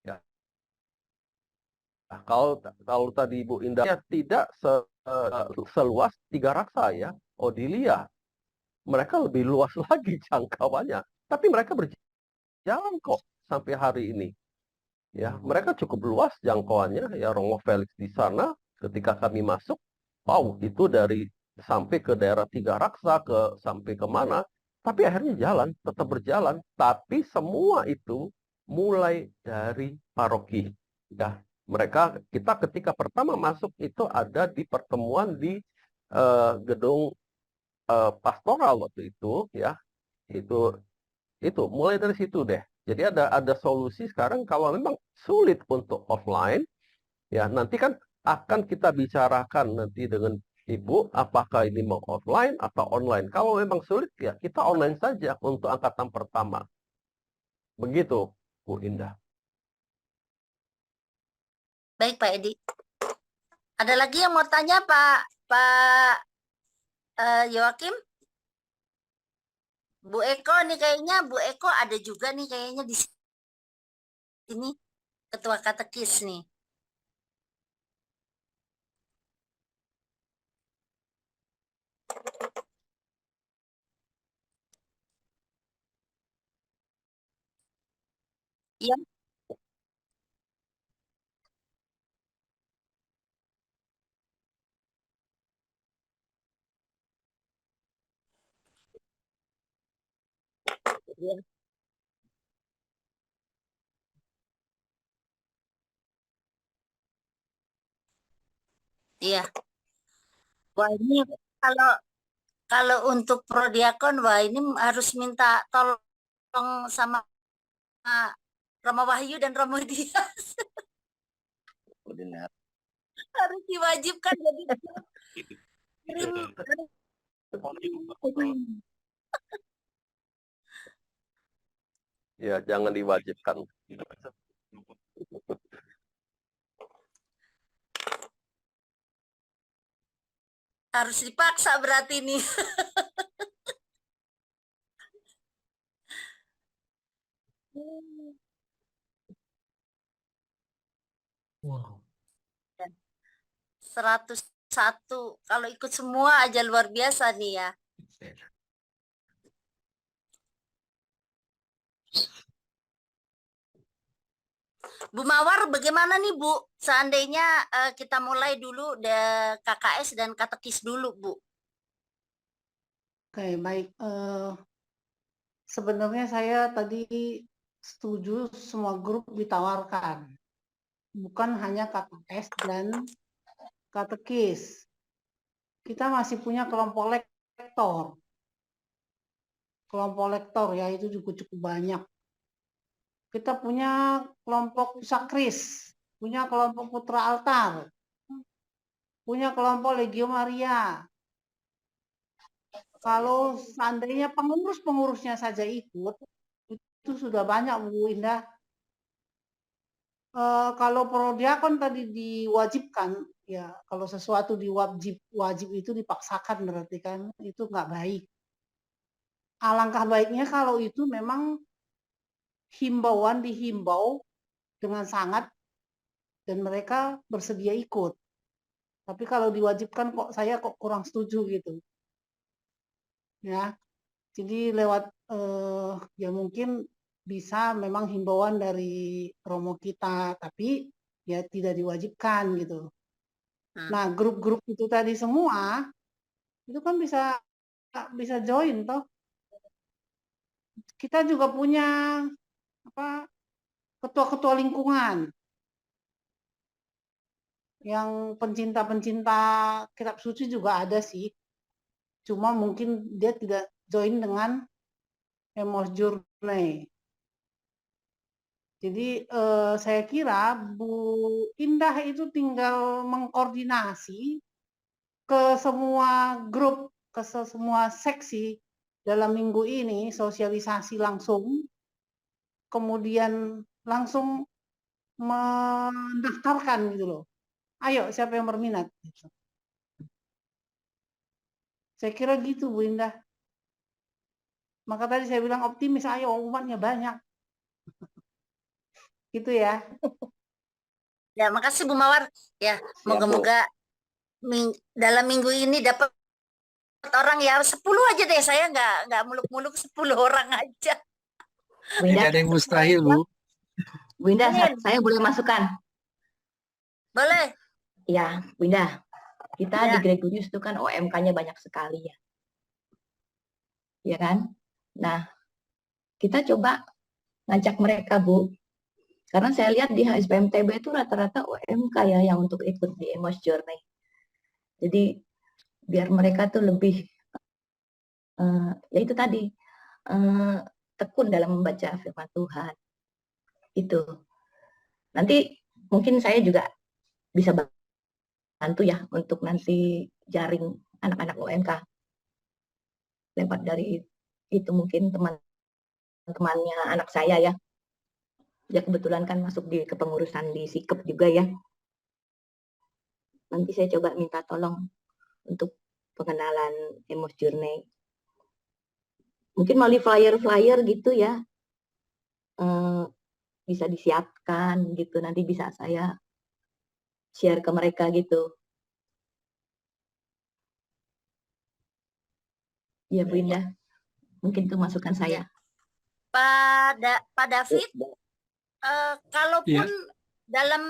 ya. Nah, kalau tadi Ibu Indah ya, tidak seluas 3 Raksa ya Odilia, mereka lebih luas lagi jangkauannya, tapi mereka berjalan kok sampai hari ini. Ya, mereka cukup luas jangkauannya. Ya, Romo Felix di sana ketika kami masuk, wow, itu dari sampai ke daerah Tiga Raksa sampai ke mana, tapi akhirnya jalan, tetap berjalan. Tapi semua itu mulai dari paroki. Ya, kita ketika pertama masuk itu ada di pertemuan di gedung pastoral waktu itu, ya, itu mulai dari situ deh. Jadi ada solusi sekarang kalau memang sulit untuk offline, ya nanti kan akan kita bicarakan nanti dengan Ibu apakah ini mau offline atau online. Kalau memang sulit ya kita online saja untuk angkatan pertama. Begitu, Bu Indah. Baik Pak Edi. Ada lagi yang mau tanya Pak Yoakim? Bu Eko nih kayaknya, Bu Eko ada juga nih kayaknya di sini, ketua katekis nih. Iya. Iya. Iya. Wah ini kalau kalau untuk prodiakon, wah ini harus minta tolong sama Romo Wahyu dan Romo Dias. Benar. Harus diwajibkan jadi kirim. Ya, jangan diwajibkan. Harus dipaksa berarti ini. Wow. 101. Kalau ikut semua aja luar biasa nih ya. Bu Mawar, bagaimana nih Bu? Seandainya kita mulai dulu KKS dan katekis dulu, Bu. Oke, baik. Sebenarnya saya tadi setuju semua grup ditawarkan. Bukan hanya KKS dan katekis. Kita masih punya kelompok lektor. Kelompok lektor ya itu juga cukup banyak. Kita punya kelompok pusakris, punya kelompok putra altar, punya kelompok Legio Maria. Kalau seandainya pengurus-pengurusnya saja ikut, itu sudah banyak Bu Indah. Kalau prodiakon tadi diwajibkan, ya kalau sesuatu wajib itu dipaksakan berarti kan itu nggak baik. Alangkah baiknya kalau itu memang dihimbau dengan sangat dan mereka bersedia ikut. Tapi kalau diwajibkan saya kurang setuju gitu. Ya, jadi lewat ya mungkin bisa memang himbauan dari Romo kita, tapi ya tidak diwajibkan gitu. Nah, grup-grup itu tadi semua itu kan bisa join toh. Kita juga punya ketua-ketua lingkungan yang pencinta-pencinta kitab suci juga ada sih. Cuma mungkin dia tidak join dengan Emos Journey. Jadi saya kira Bu Indah itu tinggal mengkoordinasi ke semua grup, ke semua seksi dalam minggu ini, sosialisasi langsung, kemudian langsung mendaftarkan gitu loh. Ayo, siapa yang berminat? Saya kira gitu Bu Indah. Maka tadi saya bilang optimis, ayo umatnya banyak. Gitu ya. Ya, makasih Bu Mawar. Ya, moga-moga dalam minggu ini dapat orang ya 10 aja deh. Saya nggak muluk-muluk 10 orang aja. Tidak ada yang mustahil, Bu. Bu Indah, saya boleh masukkan? Boleh. Ya, Bu Indah. Kita di Gregorius itu kan OMK-nya banyak sekali ya. Ya kan? Nah, kita coba ngajak mereka, Bu. Karena saya lihat di HSPMTB itu rata-rata OMK ya yang untuk ikut di Emos Journey. Jadi biar mereka tuh lebih, ya itu tadi, tekun dalam membaca firman Tuhan. Itu. Nanti mungkin saya juga bisa bantu ya untuk nanti jaring anak-anak OMK. Lewat dari itu mungkin teman-temannya anak saya ya. Ya kebetulan kan masuk di kepengurusan di Sikep juga ya. Nanti saya coba minta tolong untuk pengenalan Emos Journey. Mungkin melalui flyer-flyer gitu ya. Bisa disiapkan gitu. Nanti bisa saya share ke mereka gitu. Ya Bu Indah. Mungkin itu masukan saya. Pak David, kalaupun dalam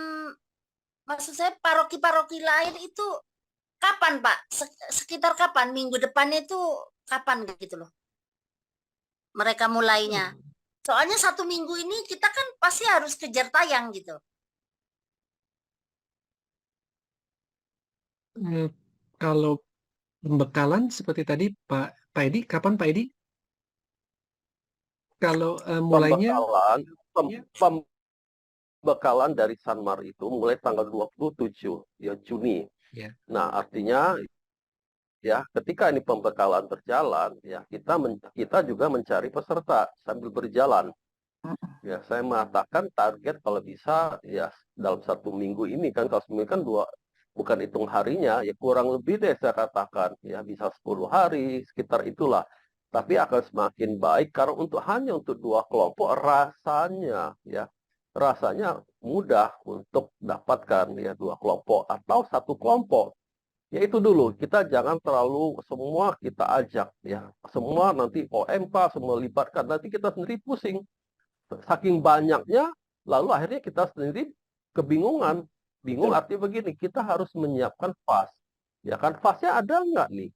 maksud saya paroki-paroki lain itu kapan Pak? Sekitar kapan? Minggu depannya itu kapan gitu loh? mereka mulainya. Soalnya 1 minggu ini kita kan pasti harus kejar tayang gitu. Kalau pembekalan seperti tadi Pak Edi, kapan Pak Edi? Kalau mulainya Pembekalan dari Sanmar itu mulai tanggal 27 ya Juni. Ya. Nah, artinya ya ketika ini pembekalan berjalan ya kita juga mencari peserta sambil berjalan. Ya, saya mengatakan target kalau bisa ya dalam 1 minggu ini kan, kalau seminggu kan bukan hitung harinya, ya kurang lebih deh saya katakan ya bisa 10 hari sekitar itulah. Tapi akan semakin baik karena hanya untuk 2 kelompok rasanya mudah untuk dapatkan ya 2 kelompok atau 1 kelompok. Ya itu dulu, kita jangan terlalu semua kita ajak ya. Semua nanti OMK semua libatkan, nanti kita sendiri pusing. Saking banyaknya, lalu akhirnya kita sendiri kebingungan. Bingung artinya begini, kita harus menyiapkan FAS. Ya kan, FAS-nya ada nggak nih?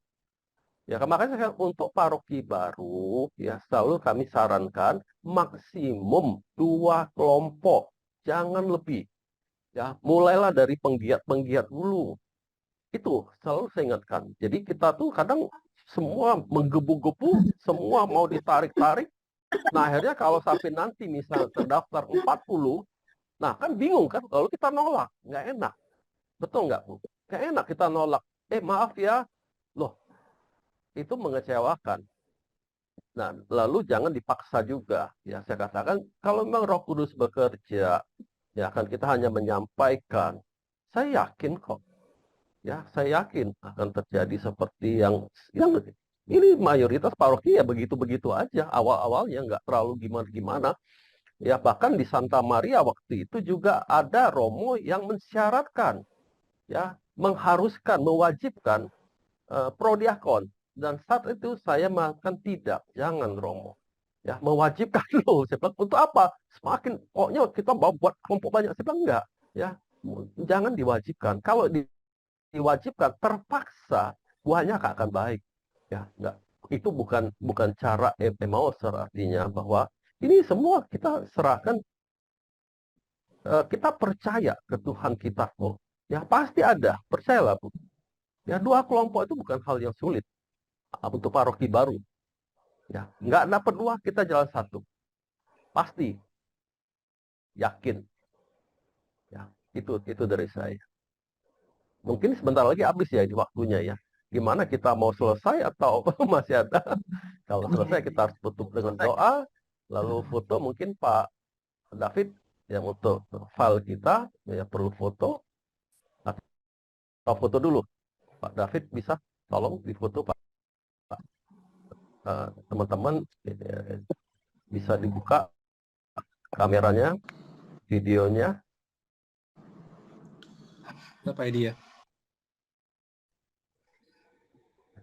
Ya, makanya untuk paroki baru, ya selalu kami sarankan maksimum 2 kelompok, jangan lebih. Ya, mulailah dari penggiat-penggiat dulu. Itu selalu saya ingatkan. Jadi kita tuh kadang semua menggebu-gebu, semua mau ditarik-tarik. Nah, akhirnya kalau sampai nanti misalnya terdaftar 40, nah kan bingung kan, lalu kita nolak, nggak enak. Betul nggak, Bu? Nggak enak kita nolak. Maaf ya, loh, itu mengecewakan. Nah, lalu jangan dipaksa juga. Ya, saya katakan, kalau memang Roh Kudus bekerja, ya kan kita hanya menyampaikan. Saya yakin kok. Ya, saya yakin akan terjadi seperti yang ini mayoritas paroki ya begitu-begitu aja. Awal-awalnya nggak terlalu gimana-gimana. Ya, bahkan di Santa Maria waktu itu juga ada Romo yang mensyaratkan, ya, mengharuskan, mewajibkan prodiakon. Dan saat itu saya mengatakan tidak, jangan Romo. Ya, mewajibkan loh. Saya bilang, untuk apa? Semakin, pokoknya kita buat kelompok banyak. Saya bilang, enggak. Ya, jangan diwajibkan. Kalau diwajibkan, terpaksa, buahnya akan baik. Ya, enggak. Itu bukan cara Emmausser, artinya bahwa ini semua kita serahkan, kita percaya ke Tuhan kita. Oh, ya pasti ada, percayalah Bu. Ya 2 kelompok itu bukan hal yang sulit untuk paroki baru. Ya, nggak dapat 2, kita jalan 1. Pasti. Yakin. Ya, itu dari saya. Mungkin sebentar lagi habis ya di waktunya ya. Gimana kita mau selesai atau masih ada? Kalau selesai kita harus tutup dengan doa, lalu foto mungkin Pak David yang untuk file kita ya perlu foto atau foto dulu. Pak David bisa tolong difoto Pak. Teman-teman bisa dibuka kameranya, videonya. Pak Edi ya?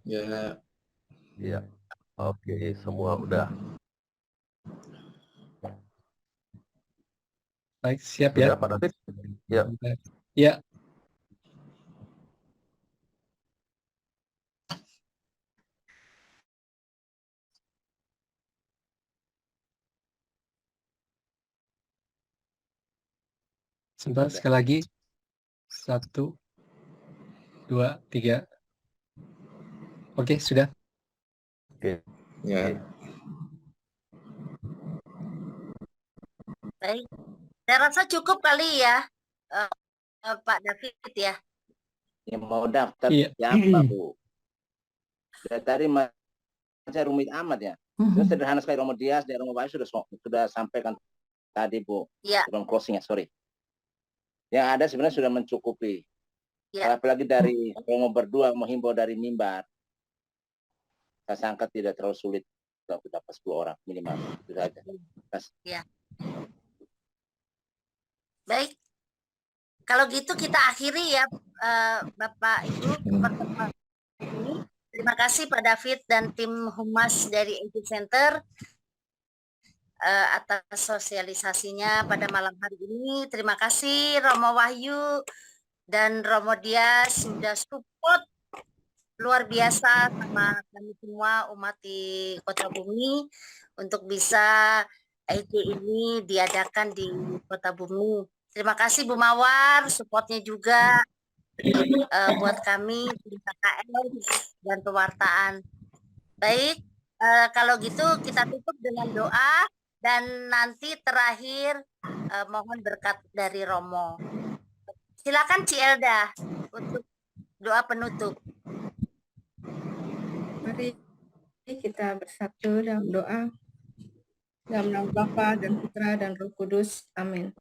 Ya. Ya. Oke, semua udah. Baik, siap Sudah, ya. Pak David? Ya. Ya. Sebentar, sekali lagi. 1, 2, 3. Oke, sudah. Oke. Ya. Baik, saya rasa cukup kali ya, Pak David ya. Yang mau daftar Iya. siapa, Bu? Dari tadi masih rumit amat ya. Itu sederhana sekali. Romo Dias dan Romo Bayu sudah sampaikan tadi, Bu. Iya. Sebelum closing ya, sorry. Yang ada sebenarnya sudah mencukupi. Ya. Apalagi dari Romo berdua menghimbau dari mimbar. Saya sangka tidak terlalu sulit untuk dapat 10 orang minimal. Itu saja. Ya. Baik. Kalau gitu kita akhiri ya, Bapak Ibu. Terima kasih Pak David dan tim Humas dari EJ Center atas sosialisasinya pada malam hari ini. Terima kasih Romo Wahyu dan Romo Dias sudah support luar biasa sama kami semua umat di Kota Bumi untuk bisa EJ ini diadakan di Kota Bumi. Terima kasih Bu Mawar, supportnya juga buat kami tim KKN dan pewartaan. Baik, kalau gitu kita tutup dengan doa dan nanti terakhir mohon berkat dari Romo. Silakan Ci Elda untuk doa penutup. Mari kita bersatu dalam doa. Dalam nama Bapa dan Putra dan Roh Kudus. Amin.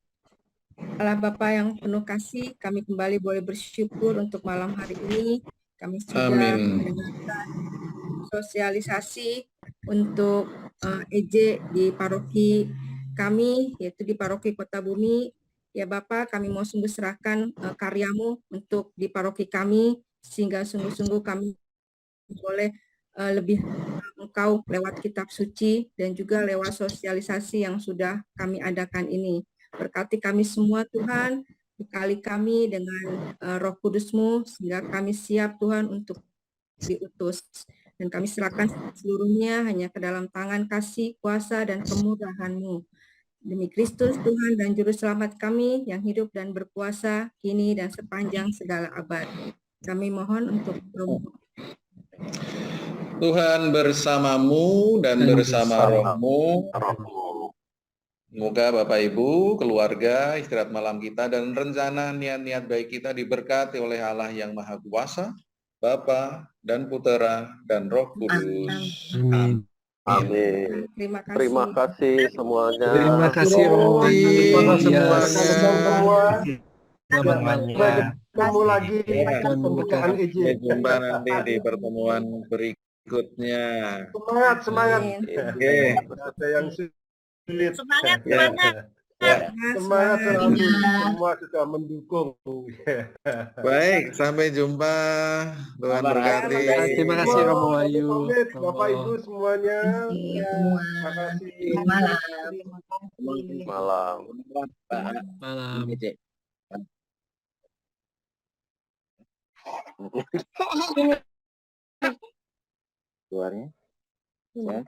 Allah Bapa yang penuh kasih, kami kembali boleh bersyukur untuk malam hari ini. Kami sudah mendengarkan sosialisasi untuk EJ di paroki kami, yaitu di paroki Kota Bumi. Ya Bapak, kami mau sungguh serahkan karyamu untuk di paroki kami, sehingga sungguh-sungguh kami boleh lebih Engkau lewat kitab suci dan juga lewat sosialisasi yang sudah kami adakan ini. Berkati kami semua Tuhan, bekali kami dengan Roh Kudus-Mu sehingga kami siap Tuhan untuk diutus. Dan kami serahkan seluruhnya hanya ke dalam tangan kasih, kuasa, dan kemurahan-Mu. Demi Kristus Tuhan dan Juru Selamat kami yang hidup dan berkuasa kini dan sepanjang segala abad. Kami mohon untuk Romo. Tuhan bersamamu dan bersama rohmu. Semoga Bapak Ibu, keluarga, istirahat malam kita dan rencana niat-niat baik kita diberkati oleh Allah yang Maha Kuasa, Bapa dan Putera dan Roh Kudus. Amin. Amin. Terima kasih. Terima kasih semuanya. Terima kasih Romo. Terima kasih Iya. semua. Selamat malam. Ketemu lagi Tuhan pembukaan memberkati. EJ. Sampai jumpa nanti di pertemuan berikutnya. Semangat. Oke. Ada yang sulit. Semangat, Ya. semangat. Semangat selalu. Semua sudah mendukung. Baik, sampai jumpa. Tuhan berkati. Terima kasih Romo Wahyu. Pamit, Bapak Ibu semuanya. Terima kasih. Malam. Malam. Keluarnya. Ya.